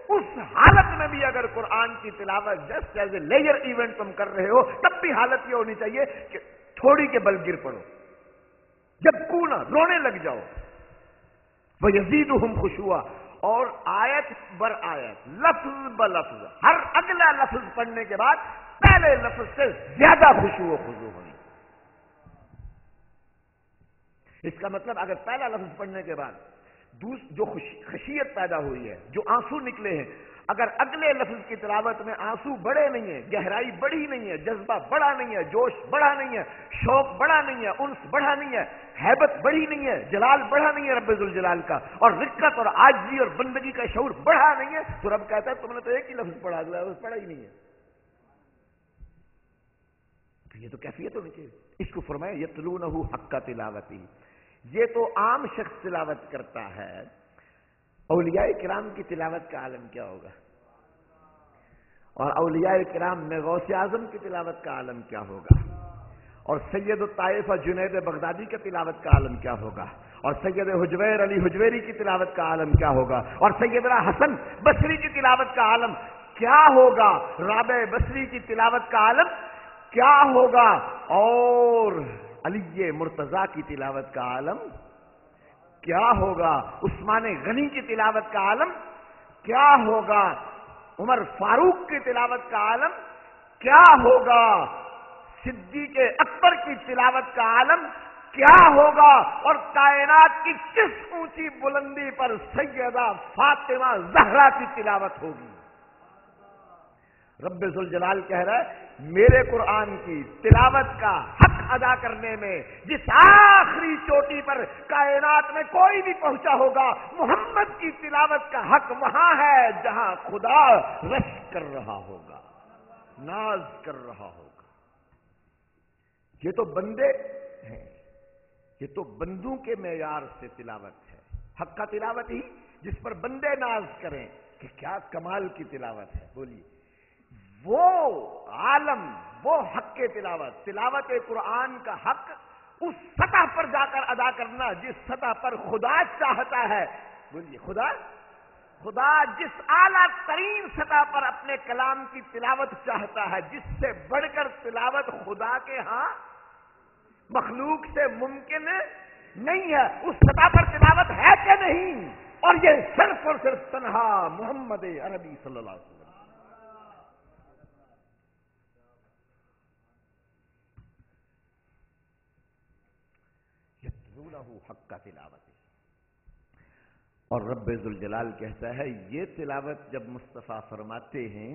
اس حالت میں بھی اگر قرآن کی تلاوت just as a leisure event تم کر رہے ہو، تب بھی حالت یہ ہونی چاہیے کہ تھوڑی کے بل گر پڑو، جب کونا رونے لگ جاؤ۔ وَيَزِيدُهُمْ خُشُوعًا، اور آیت بر آیت، لفظ بلفظ، ہر اگلا لفظ پڑھنے کے بعد پہلے لفظ سے زیادہ خشوع و خضوع ہونی۔ اس کا مطلب اگر پہلا لفظ پڑھنے کے بعد جو خشیت پیدا ہوئی ہے، جو آنسو نکلے ہیں، اگر اگلے لفظ کی تلاوت میں آنسو بڑھے نہیں ہیں، گہرائی بڑھی نہیں ہے، جذبہ بڑھا نہیں ہے، جوش بڑھا نہیں ہے، شوق بڑھا نہیں ہے، انس بڑھا نہیں ہے، ہیبت بڑھی نہیں ہے، جلال بڑھا نہیں ہے رب ذوالجلال کا، اور رقت اور عاجزی اور بندگی کا شعور بڑھا نہیں ہے، تو رب کہتا ہے تم نے تو ایک ہی لفظ پڑھا، اگلا لفظ پڑھا ہی نہیں ہے۔ تو یہ تو کیفیت ہونی چاہیے۔ اس کو فرمایا یتلونہ حق تلاوتی، یہ تو عام شخص تلاوت کرتا ہے، اولیاء کرام کی تلاوت کا عالم کیا ہوگا، اور اولیاء کرام میں غوث اعظم کی تلاوت کا عالم کیا ہوگا، اور سید الطائفہ جنید بغدادی کی تلاوت کا عالم کیا ہوگا، اور سید حجویر علی حجویری کی تلاوت کا عالم کیا ہوگا، اور سیدنا حسن بصری کی تلاوت کا عالم کیا ہوگا، رابع بصری کی تلاوت کا عالم کیا ہوگا، اور علی مرتضیٰ کی تلاوت کا عالم کیا ہوگا، عثمان غنی کی تلاوت کا عالم کیا ہوگا، عمر فاروق کی تلاوت کا عالم کیا ہوگا، صدیق اکبر کی تلاوت کا عالم کیا ہوگا، اور کائنات کی کس اونچی بلندی پر سیدہ فاطمہ زہرا کی تلاوت ہوگی۔ رب ذوالجلال کہہ رہا ہے میرے قرآن کی تلاوت کا حق ادا کرنے میں جس آخری چوٹی پر کائنات میں کوئی بھی پہنچا ہوگا، محمد کی تلاوت کا حق وہاں ہے جہاں خدا رش کر رہا ہوگا، ناز کر رہا ہوگا۔ یہ تو بندے ہیں، یہ تو بندوں کے معیار سے تلاوت ہے، حق کا تلاوت ہی جس پر بندے ناز کریں کہ کیا کمال کی تلاوت ہے۔ بولیے وہ عالم، وہ حق کے تلاوت قرآن کا حق اس سطح پر جا کر ادا کرنا جس سطح پر خدا چاہتا ہے۔ بولیے خدا جس اعلیٰ ترین سطح پر اپنے کلام کی تلاوت چاہتا ہے، جس سے بڑھ کر تلاوت خدا کے ہاں مخلوق سے ممکن نہیں ہے، اس سطح پر تلاوت ہے کہ نہیں، اور یہ صرف اور صرف تنہا محمد عربی صلی اللہ علیہ وسلم۔ حق کا تلاوت، اور رب ذوالجلال کہتا ہے یہ تلاوت جب مصطفیٰ فرماتے ہیں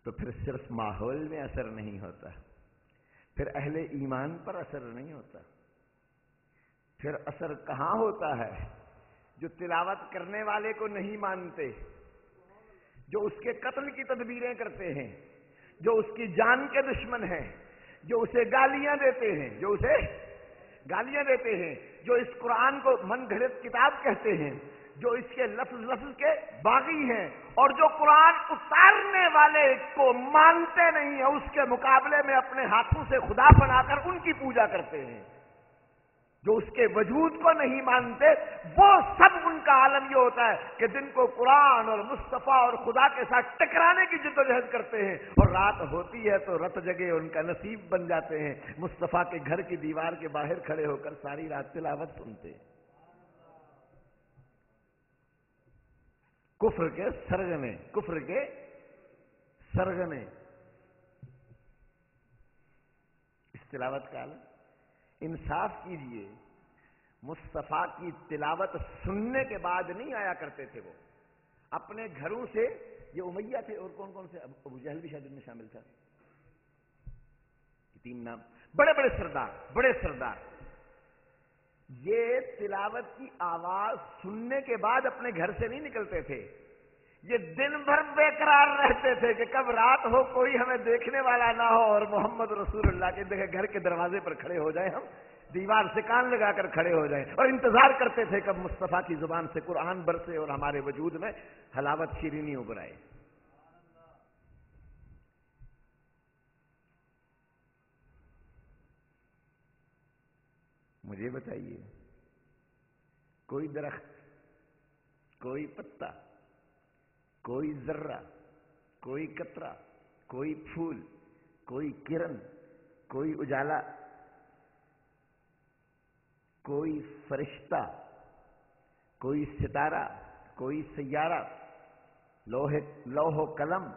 تو پھر صرف ماحول میں اثر نہیں ہوتا، پھر اہل ایمان پر اثر نہیں ہوتا، پھر اثر کہاں ہوتا ہے؟ جو تلاوت کرنے والے کو نہیں مانتے، جو اس کے قتل کی تدبیریں کرتے ہیں، جو اس کی جان کے دشمن ہیں، جو اسے گالیاں دیتے ہیں، جو اس قرآن کو من گھڑت کتاب کہتے ہیں، جو اس کے لفظ کے باغی ہیں، اور جو قرآن اتارنے والے کو مانتے نہیں ہیں، اس کے مقابلے میں اپنے ہاتھوں سے خدا بنا کر ان کی پوجا کرتے ہیں، جو اس کے وجود کو نہیں مانتے، وہ سب ان کا عالم یہ ہوتا ہے کہ دن کو قرآن اور مصطفیٰ اور خدا کے ساتھ ٹکرانے کی جد و جہد کرتے ہیں، اور رات ہوتی ہے تو رت جگے ان کا نصیب بن جاتے ہیں، مصطفیٰ کے گھر کی دیوار کے باہر کھڑے ہو کر ساری رات تلاوت سنتے ہیں۔ کفر کے سرغنے اس تلاوت کا عالم۔ انصاف کیجئے، مصطفیٰ کی تلاوت سننے کے بعد نہیں آیا کرتے تھے، وہ اپنے گھروں سے، یہ امیہ تھے اور کون سے، ابو جہل بھی شاید ان میں شامل تھا، 3 نام، بڑے سردار، یہ تلاوت کی آواز سننے کے بعد اپنے گھر سے نہیں نکلتے تھے، یہ دن بھر بے قرار رہتے تھے کہ کب رات ہو کوئی ہمیں دیکھنے والا نہ ہو اور محمد رسول اللہ کے دیکھے گھر کے دروازے پر کھڑے ہو جائیں، ہم دیوار سے کان لگا کر کھڑے ہو جائیں اور انتظار کرتے تھے کب مصطفیٰ کی زبان سے قرآن برسے اور ہمارے وجود میں حلاوت شیرینی ابھر آئے۔ مجھے بتائیے، کوئی درخت، کوئی پتا، کوئی ذرہ، کوئی قطرہ، کوئی پھول، کوئی کرن، کوئی اجالا، کوئی فرشتہ، کوئی ستارہ، کوئی سیارہ، لوح و قلم،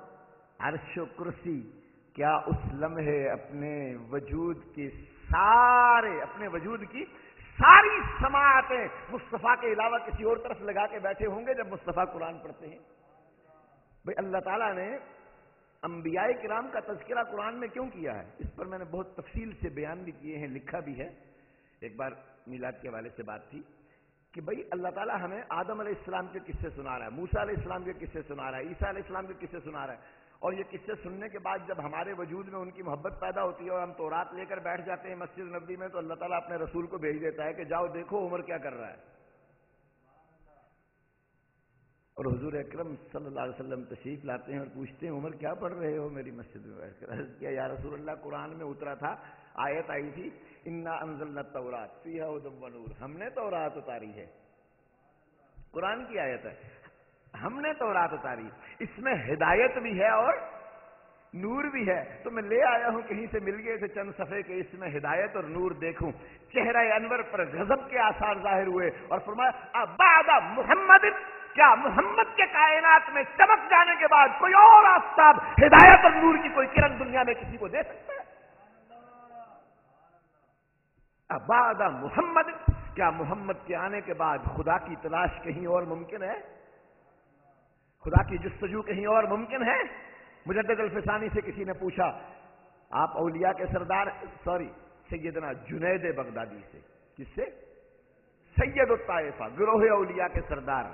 عرش و کرسی، کیا اس لمحے اپنے وجود کی ساری سماعتیں مصطفیٰ کے علاوہ کسی اور طرف لگا کے بیٹھے ہوں گے جب مصطفیٰ قرآن پڑھتے ہیں؟ بھئی اللہ تعالیٰ نے انبیاء کرام کا تذکرہ قرآن میں کیوں کیا ہے؟ اس پر میں نے بہت تفصیل سے بیان بھی کیے ہیں، لکھا بھی ہے۔ ایک بار میلاد کے حوالے سے بات تھی کہ بھئی اللہ تعالیٰ ہمیں آدم علیہ السلام کے قصے سنا رہا ہے، موسیٰ علیہ السلام کے قصے سنا رہا ہے، عیسیٰ علیہ السلام کے قصے سنا رہا ہے، اور یہ قصے سننے کے بعد جب ہمارے وجود میں ان کی محبت پیدا ہوتی ہے اور ہم تورات لے کر بیٹھ جاتے ہیں مسجد نبوی میں، تو اللہ تعالیٰ اپنے رسول کو بھیج دیتا ہے کہ جاؤ دیکھو عمر کیا کر رہا ہے۔ اور حضور اکرم صلی اللہ علیہ وسلم تشریف لاتے ہیں اور پوچھتے ہیں عمر کیا پڑھ رہے ہو میری مسجد میں بیٹھ کر؟ عرض کیا یا رسول اللہ قرآن میں اترا تھا، آیت آئی تھی انا انزلنا التوراۃ فیہا ھدی و نور، ہم نے تورات اتاری ہے، قرآن کی آیت ہے، ہم نے تورات اتاری، اس میں ہدایت بھی ہے اور نور بھی ہے، تو میں لے آیا ہوں کہیں سے مل گئے تھے چند صفحے کے، اس میں ہدایت اور نور دیکھوں۔ چہرہ انور پر غضب کے آثار ظاہر ہوئے اور فرمایا بعد محمد، کیا محمد کے کائنات میں چمک جانے کے بعد کوئی اور آفتاب ہدایت اور نور کی کوئی کرن دنیا میں کسی کو دے سکتا ہے؟ بعد محمد، کیا محمد کے آنے کے بعد خدا کی تلاش کہیں اور ممکن ہے؟ خدا کی جستجو کہیں اور ممکن ہے؟ مجدد الفسانی سے کسی نے پوچھا آپ اولیاء کے سردار، سیدنا جنید بغدادی سے، کس سے؟ سید الطائفہ، گروہ اولیاء کے سردار،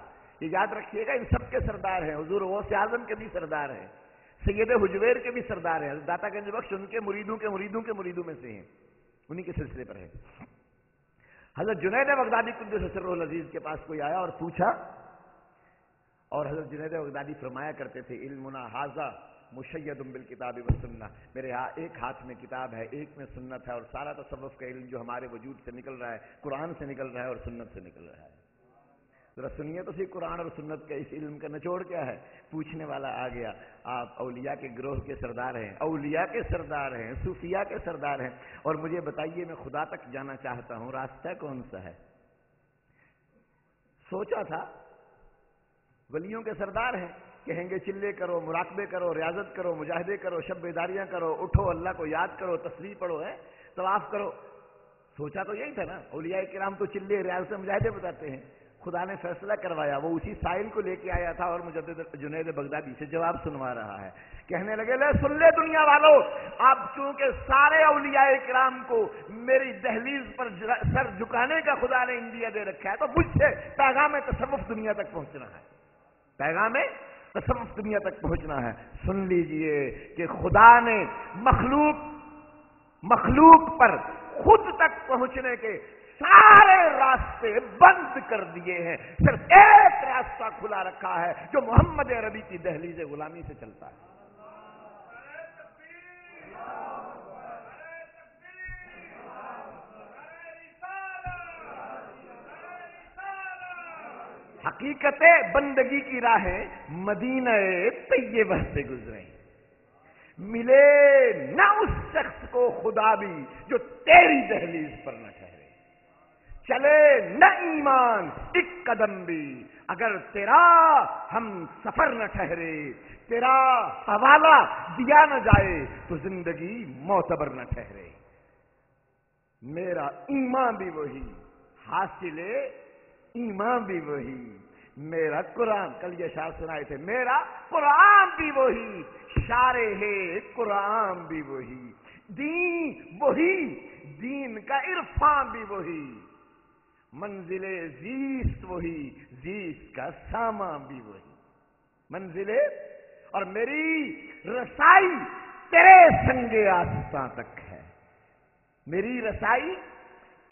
یہ یاد رکھیے گا ان سب کے سردار ہیں، حضور غوث اعظم کے بھی سردار ہیں، سید حجویر کے بھی سردار ہیں، داتا گنج بخش ان کے مریدوں کے مریدوں کے مریدوں میں سے ہیں، انہی کے سلسلے پر ہے۔ حضرت جنید بغدادی قدس سرہ العزیز کے پاس کوئی آیا اور پوچھا، اور حضرت جنید بغدادی فرمایا کرتے تھے علمنا ھذا مشید بالکتاب والسنہ، میرے ایک ہاتھ میں کتاب ہے، ایک میں سنت ہے، اور سارا تصوف کا علم جو ہمارے وجود سے نکل رہا ہے قرآن سے نکل رہا ہے اور سنت سے نکل رہا ہے۔ ذرا سنیے تو صحیح قرآن اور سنت کا اس علم کا نچوڑ کیا ہے؟ پوچھنے والا آ گیا، آپ اولیاء کے گروہ کے سردار ہیں، اولیاء کے سردار ہیں، صوفیاء کے سردار ہیں، اور مجھے بتائیے میں خدا تک جانا چاہتا ہوں، راستہ کون سا ہے؟ سوچا تھا ولیوں کے سردار ہیں، کہیں گے چلے کرو، مراقبے کرو، ریاضت کرو، مجاہدے کرو، شب بیداریاں کرو، اٹھو اللہ کو یاد کرو، تسبیح پڑھو، ہے طواف کرو۔ سوچا تو یہی تھا نا، اولیاء کرام تو چلے ریاضت مجاہدے بتاتے ہیں۔ خدا نے فیصلہ کروایا، وہ اسی سائل کو لے کے آیا تھا اور مجدد جنید بغدادی سے جواب سنوا رہا ہے۔ کہنے لگے لے سن لے دنیا والو، آپ چونکہ سارے اولیاء کرام کو میری دہلیز پر سر جھکانے کا خدا نے انڈیا دے رکھا ہے، تو مجھ سے پیغام تصوف دنیا تک پہنچنا ہے، پیغام تصوف دنیا تک پہنچنا ہے۔ سن لیجئے کہ خدا نے مخلوق پر خود تک پہنچنے کے سارے راستے بند کر دیے ہیں، صرف ایک راستہ کھلا رکھا ہے جو محمد عربی کی دہلیز غلامی سے چلتا ہے۔ حقیقت بندگی کی راہیں مدینہ طیبہ سے گزریں، ملے نہ اس شخص کو خدا بھی جو تیری دہلیز پر نہ ٹھہرے، چلے نہ ایمان ایک قدم بھی اگر تیرا ہم سفر نہ ٹھہرے، تیرا حوالہ دیا نہ جائے تو زندگی معتبر نہ ٹھہرے۔ میرا ایمان بھی وہی، حاصل ایمان بھی وہی، میرا قرآن، کل یہ اشعار سنائے تھے، میرا قرآن بھی وہی، شارح قرآن بھی وہی، دین وہی، دین کا عرفان بھی وہی، منزل زیست وہی، زیست کا سامان بھی وہی۔ منزلیں اور میری رسائی تیرے سنگ آستاں تک ہے، میری رسائی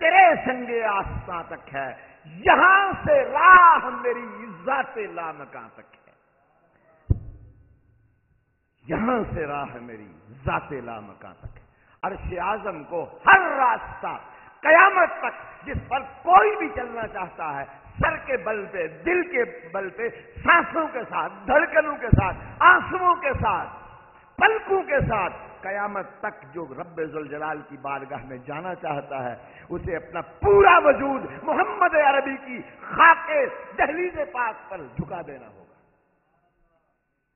تیرے سنگ آستاں تک ہے، یہاں سے راہ میری ذات لامکاں تک ہے، یہاں سے راہ میری ذات لامکاں تک ہے۔ عرش اعظم کو ہر راستہ قیامت تک جس پر کوئی بھی چلنا چاہتا ہے، سر کے بل پہ، دل کے بل پہ، سانسوں کے ساتھ، دھڑکنوں کے ساتھ، آنسوؤں کے ساتھ، پلکوں کے ساتھ، قیامت تک جو رب ذوالجلال کی بارگاہ میں جانا چاہتا ہے، اسے اپنا پورا وجود محمد عربی کی خاک دہلیز پاک پر جھکا دینا ہوگا،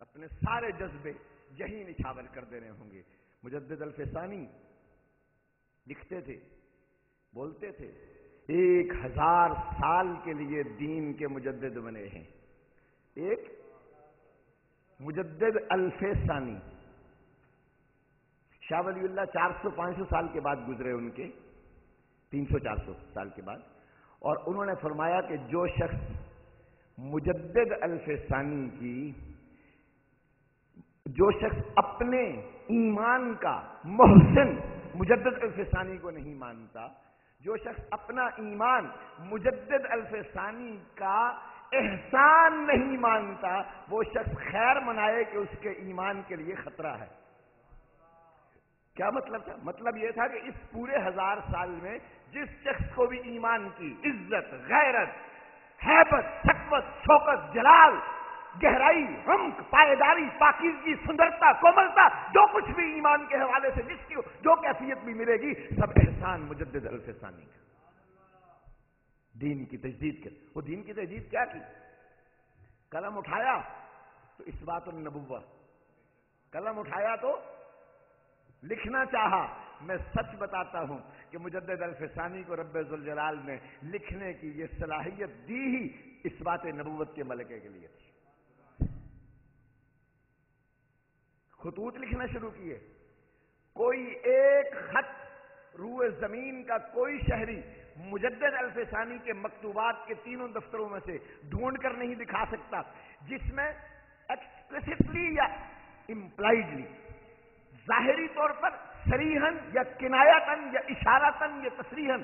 اپنے سارے جذبے یہی نچھاور کر دینے ہوں گے۔ مجدد الفسانی لکھتے تھے، بولتے تھے، 1000 سال کے لیے دین کے مجدد بنے ہیں۔ ایک مجدد الفسانی، شاہ ولی اللہ 400-500 سال کے بعد گزرے، ان کے 300-400 سال کے بعد، اور انہوں نے فرمایا کہ جو شخص مجدد الفسانی کی، جو شخص اپنے ایمان کا محسن مجدد الفسانی کو نہیں مانتا، جو شخص اپنا ایمان مجدد الفسانی کا احسان نہیں مانتا، وہ شخص خیر منائے کہ اس کے ایمان کے لیے خطرہ ہے۔ کیا مطلب تھا؟ مطلب یہ تھا کہ اس پورے 1000 سال میں جس شخص کو بھی ایمان کی عزت، غیرت، ہیبت، سطوت، شوکت، جلال، گہرائی، عمق، پائیداری، پاکیزگی، سندرتا، کوملتا، جو کچھ بھی ایمان کے حوالے سے جس کی جو کیفیت بھی ملے گی، سب احسان مجدد الفسانی کا، دین کی تجدید کے۔ وہ دین کی تجدید کیا کی؟ قلم اٹھایا تو اثبات النبوہ، قلم اٹھایا تو لکھنا چاہا۔ میں سچ بتاتا ہوں کہ مجدد الفسانی کو رب ذوالجلال نے لکھنے کی یہ صلاحیت دی ہی اثبات نبوت کے ملکے کے لیے تھی۔ خطوط لکھنا شروع کیے، کوئی ایک خط روئے زمین کا کوئی شہری مجدد الفسانی کے مکتوبات کے 3 دفتروں میں سے ڈھونڈ کر نہیں دکھا سکتا جس میں ایکسپلیسٹلی یا امپلائڈلی، ظاہری طور پر صریحاً یا کنایتاً یا اشارتاً یا تصریحاً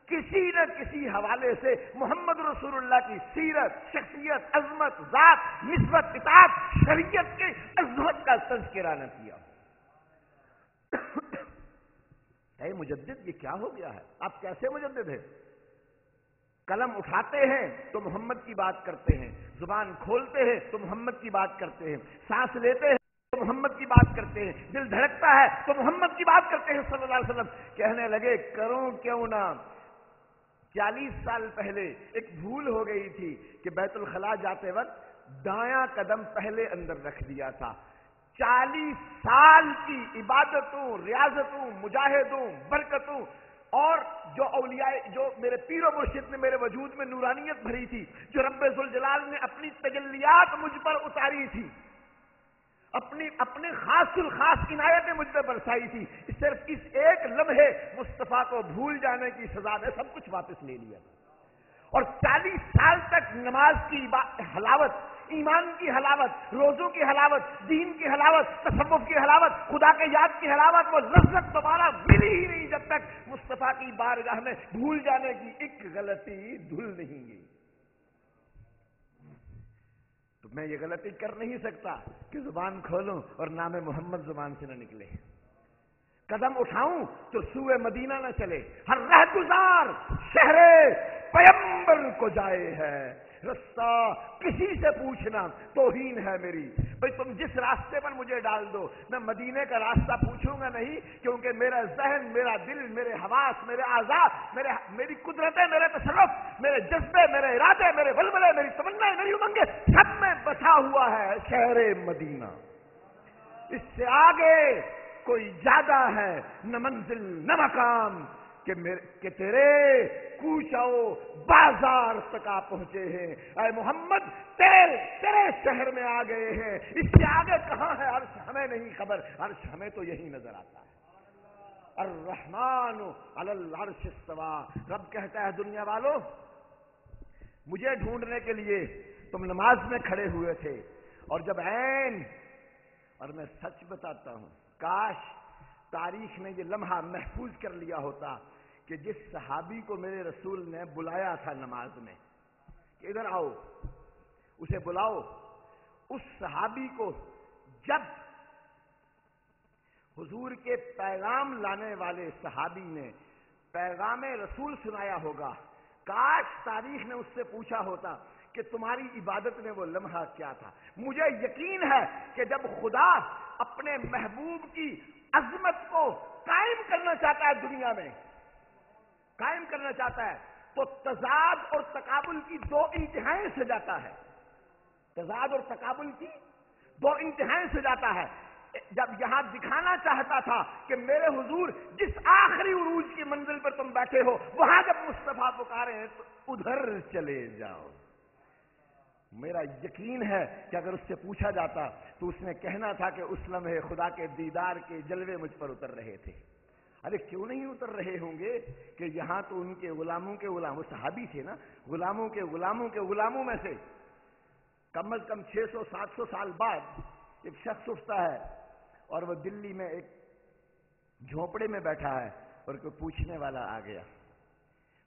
کسی نہ کسی حوالے سے محمد رسول اللہ کی سیرت، شخصیت، عظمت، ذات، نسبت، اطاعت، شریعت کے عظمت کا تذکرہ نہ کیا۔ اے مجدد، یہ کیا ہو گیا ہے؟ آپ کیسے مجدد ہیں؟ قلم اٹھاتے ہیں تو محمد کی بات کرتے ہیں، زبان کھولتے ہیں تو محمد کی بات کرتے ہیں، سانس لیتے ہیں تو محمد کی بات کرتے ہیں، دل دھڑکتا ہے تو محمد کی بات کرتے ہیں صلی اللہ علیہ وسلم۔ کہنے لگے کروں کیوں نہ، 40 سال پہلے ایک بھول ہو گئی تھی کہ بیت الخلاء جاتے وقت دایاں قدم پہلے اندر رکھ دیا تھا۔ 40 سال کی عبادتوں، ریاضتوں، مجاہدوں، برکتوں اور جو اولیاء، جو میرے پیر و مرشد نے میرے وجود میں نورانیت بھری تھی، جو رب ذوالجلال نے اپنی تجلیات مجھ پر اتاری تھی، اپنے خاص الخاص عنایتیں مجھ پہ برسائی تھی، صرف اس ایک لمحے مصطفیٰ کو بھول جانے کی سزا میں سب کچھ واپس لے لیا، اور 40 سال تک نماز کی حلاوت، ایمان کی حلاوت، روزوں کی حلاوت، دین کی حلاوت، تصوف کی حلاوت، خدا کے یاد کی حلاوت، وہ لذت دوبارہ ملی ہی نہیں جب تک مصطفیٰ کی بارگاہ میں بھول جانے کی ایک غلطی دھل نہیں گئی۔ تو میں یہ غلطی کر نہیں سکتا کہ زبان کھولوں اور نام محمد زبان سے نہ نکلے، قدم اٹھاؤں تو سوئے مدینہ نہ چلے، ہر رہگزار شہر پیمبر کو جائے ہے، رستہ کسی سے پوچھنا توہین ہے میری۔ بھئی تم جس راستے پر مجھے ڈال دو، میں مدینے کا راستہ پوچھوں گا نہیں، کیونکہ میرا ذہن، میرا دل، میرے حواس، میرے اعضاء، میری قدرتیں، میرے تصرف، میرے جذبے، میرے ارادے، میرے ولولے، میری تمنا، میری امنگیں، سب میں بسا ہوا ہے شہر مدینہ۔ اس سے آگے کوئی زیادہ ہے نہ منزل نہ مقام کہ تیرے کوچاؤ بازار تک آ پہنچے ہیں۔ اے محمد، تیرے شہر میں آ گئے ہیں، اس سے آگے کہاں ہے عرش ہمیں نہیں خبر، عرش ہمیں تو یہی نظر آتا ہے۔ الرحمن علی العرش استوى، رب کہتا ہے دنیا والوں، مجھے ڈھونڈنے کے لیے تم نماز میں کھڑے ہوئے تھے، اور جب عین، اور میں سچ بتاتا ہوں، کاش تاریخ نے یہ لمحہ محفوظ کر لیا ہوتا کہ جس صحابی کو میرے رسول نے بلایا تھا نماز میں کہ ادھر آؤ، اسے بلاؤ، اس صحابی کو جب حضور کے پیغام لانے والے صحابی نے پیغام رسول سنایا ہوگا، کاش تاریخ نے اس سے پوچھا ہوتا کہ تمہاری عبادت میں وہ لمحہ کیا تھا۔ مجھے یقین ہے کہ جب خدا اپنے محبوب کی عظمت کو قائم کرنا چاہتا ہے، دنیا میں قائم کرنا چاہتا ہے، تو تضاد اور تقابل کی دو انتہائیں سے جاتا ہے، تضاد اور تقابل کی دو انتہائیں سے جاتا ہے۔ جب یہاں دکھانا چاہتا تھا کہ میرے حضور جس آخری عروج کی منزل پر تم بیٹھے ہو، وہاں جب مصطفیٰ پکارے ہیں تو ادھر چلے جاؤ۔ میرا یقین ہے کہ اگر اس سے پوچھا جاتا تو اس نے کہنا تھا کہ اس لمحے خدا کے دیدار کے جلوے مجھ پر اتر رہے تھے۔ ارے کیوں نہیں اتر رہے ہوں گے کہ یہاں تو ان کے غلاموں کے غلام، وہ صحابی تھے نا، غلاموں کے غلاموں کے غلاموں میں سے کم از کم 600-700 سال بعد ایک شخص اٹھتا ہے اور وہ دلی میں ایک جھونپڑے میں بیٹھا ہے اور کوئی پوچھنے والا آ گیا،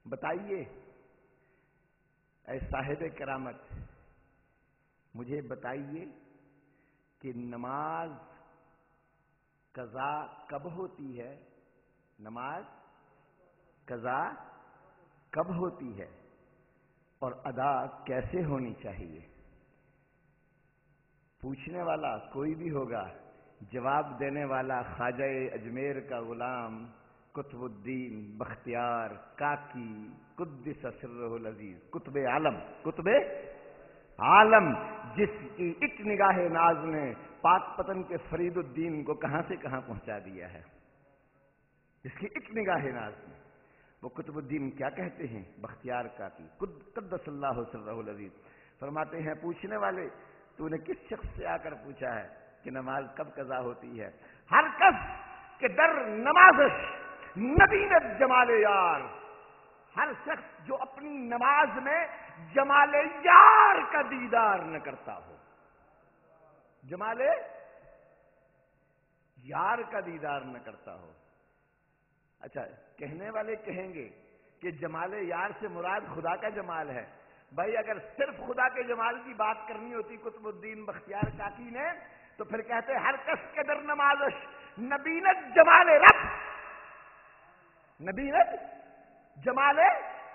بتائیے اے صاحب کرامت، مجھے بتائیے کہ نماز قضا کب ہوتی ہے؟ نماز قضا کب ہوتی ہے اور ادا کیسے ہونی چاہیے؟ پوچھنے والا کوئی بھی ہوگا، جواب دینے والا خواجہ اجمیر کا غلام قطب الدین بختیار کاکی قدس سرہ العزیز، قطب عالم، قطب عالم، جس کی ایک نگاہ ناز نے پاک پتن کے فرید الدین کو کہاں سے کہاں پہنچا دیا ہے، جس کی ایک نگاہ ناز نے۔ وہ قطب الدین کیا کہتے ہیں؟ بختیار کاکی قدس اللہ سرہ العزیز فرماتے ہیں، پوچھنے والے تو نے کس شخص سے آ کر پوچھا ہے کہ نماز کب قضا ہوتی ہے؟ ہر کس کے در نمازش نبینت جمال یار، ہر شخص جو اپنی نماز میں جمال یار کا دیدار نہ کرتا ہو، جمال یار کا دیدار نہ کرتا ہو۔ اچھا، کہنے والے کہیں گے کہ جمال یار سے مراد خدا کا جمال ہے۔ بھائی اگر صرف خدا کے جمال کی بات کرنی ہوتی قطب الدین بختیار کاکی نے تو پھر کہتے ہر کس کے در نمازش نبینت جمال رب، نبینت جمال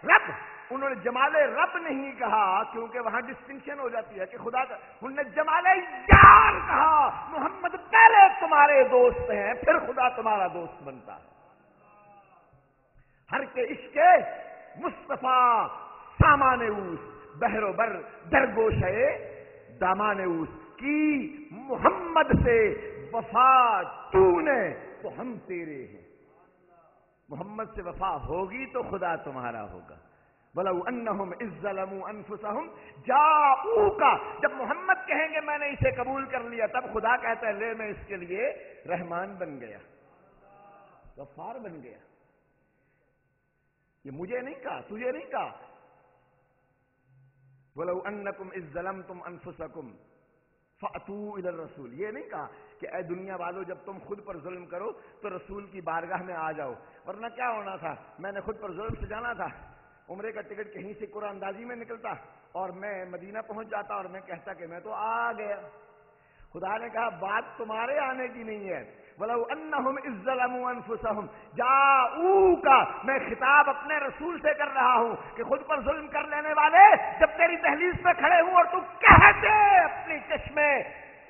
رب۔ انہوں نے جمال رب نہیں کہا کیونکہ وہاں ڈسٹنکشن ہو جاتی ہے کہ خدا کا، انہوں نے جمال یار کہا، محمد پہلے تمہارے دوست ہیں پھر خدا تمہارا دوست بنتا ہے۔ ہر کے عشق مصطفیٰ سامان اوس، بحر و بر درگوشے دامان اوس کی محمد سے وفا تو نے تو ہم تیرے ہیں۔ محمد سے وفا ہوگی تو خدا تمہارا ہوگا۔ وَلَوْ أَنَّهُمْ إِذْ ظَلَمُوا أَنفُسَهُمْ جَاءُوكَ، جب محمد کہیں گے میں نے اسے قبول کر لیا، تب خدا کہتا ہے لے میں اس کے لیے رحمان بن گیا، غفار بن گیا۔ یہ مجھے نہیں کہا، تجھے نہیں کہا۔ وَلَوْ أَنَّكُمْ إِذْ ظَلَمْتُمْ أَنفُسَكُمْ فَأْتُوا إِلَى الرَّسُولِ، یہ نہیں کہا کہ اے دنیا والو جب تم خود پر ظلم کرو تو رسول کی بارگاہ میں آ جاؤ، ورنہ کیا ہونا تھا، میں نے خود پر ظلم سے جانا تھا، عمرے کا ٹکٹ کہیں سے قرآن اندازی میں نکلتا اور میں مدینہ پہنچ جاتا اور میں کہتا کہ میں تو آ گیا۔ خدا نے کہا بات تمہارے آنے کی نہیں ہے۔ وَلَوْ أَنَّهُمْ إِذْ ظَلَمُوا أَنفُسَهُمْ جَاءُوكَ، میں خطاب اپنے رسول سے کر رہا ہوں کہ خود پر ظلم کر لینے والے جب تیری دہلیز پہ کھڑے ہوں اور تو کہہ دے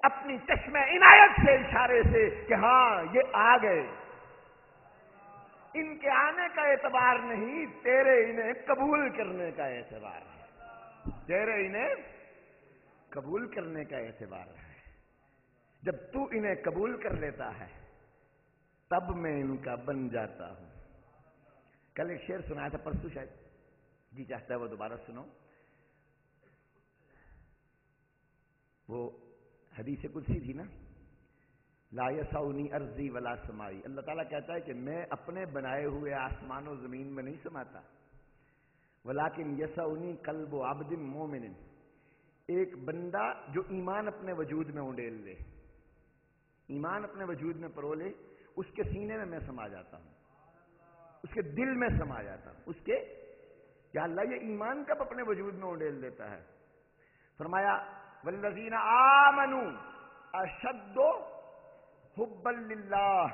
اپنی چشمے عنایت سے اشارے سے کہ ہاں یہ آ گئے، ان کے آنے کا اعتبار نہیں، تیرے انہیں قبول کرنے کا اعتبار ہے، تیرے انہیں قبول کرنے کا اعتبار ہے۔ جب تو انہیں قبول کر لیتا ہے تب میں ان کا بن جاتا ہوں۔ کل ایک شعر سنایا تھا، پرسوں شاید، جی چاہتا ہے وہ دوبارہ سنو۔ وہ حدیث قدسی تھی نا، لا یسعنی ارضی ولا سمائی، اللہ تعالیٰ کہتا ہے کہ میں اپنے بنائے ہوئے آسمان و زمین میں نہیں سماتا، ولیکن یسعنی قلب عبد مومن، ایک بندہ جو ایمان اپنے وجود میں اونڈیل لے، ایمان اپنے وجود میں پرو لے، اس کے سینے میں سما جاتا ہوں، اس کے دل میں سما جاتا ہوں، اس کے یا اللہ یہ ایمان کب اپنے وجود میں اونڈیل دیتا ہے؟ فرمایا والذین آمنوا اشد حبا للہ،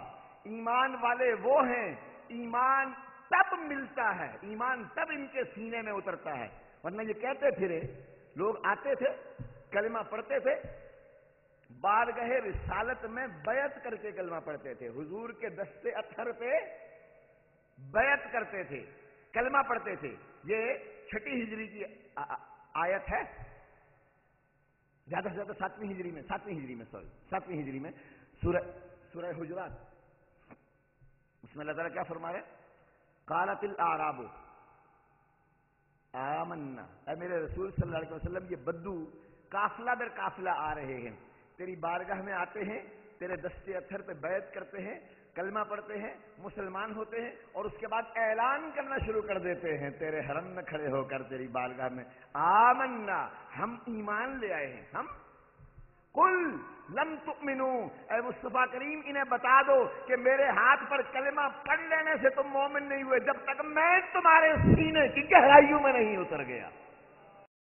ایمان والے وہ ہیں، ایمان تب ملتا ہے، ایمان تب ان کے سینے میں اترتا ہے، ورنہ یہ کہتے پھرے، لوگ آتے تھے کلمہ پڑھتے تھے، بارگاہ رسالت میں بیعت کر کے کلمہ پڑھتے تھے، حضور کے دستے اطہر پہ بیعت کرتے تھے، کلمہ پڑھتے تھے۔ یہ 6 ہجری کی آیت ہے، زیادہ سے زیادہ 7ویں ہجری میں سورہ حجرات، اس میں اللہ تعالیٰ کیا فرما رہے ہیں؟ قالت الاعراب آمنا، اے میرے رسول صلی اللہ علیہ وسلم یہ بدو قافلہ در قافلہ آ رہے ہیں، تیری بارگاہ میں آتے ہیں، تیرے دستے اطہر پہ بیعت کرتے ہیں، کلمہ پڑھتے ہیں، مسلمان ہوتے ہیں، اور اس کے بعد اعلان کرنا شروع کر دیتے ہیں تیرے حرم میں کھڑے ہو کر تیری بارگاہ میں، آمنا، ہم ایمان لے آئے ہیں۔ ہم قل لم تؤمنوا، اے مصطفیٰ کریم انہیں بتا دو کہ میرے ہاتھ پر کلمہ پڑھ لینے سے تم مومن نہیں ہوئے جب تک میں تمہارے سینے کی گہرائیوں میں نہیں اتر گیا۔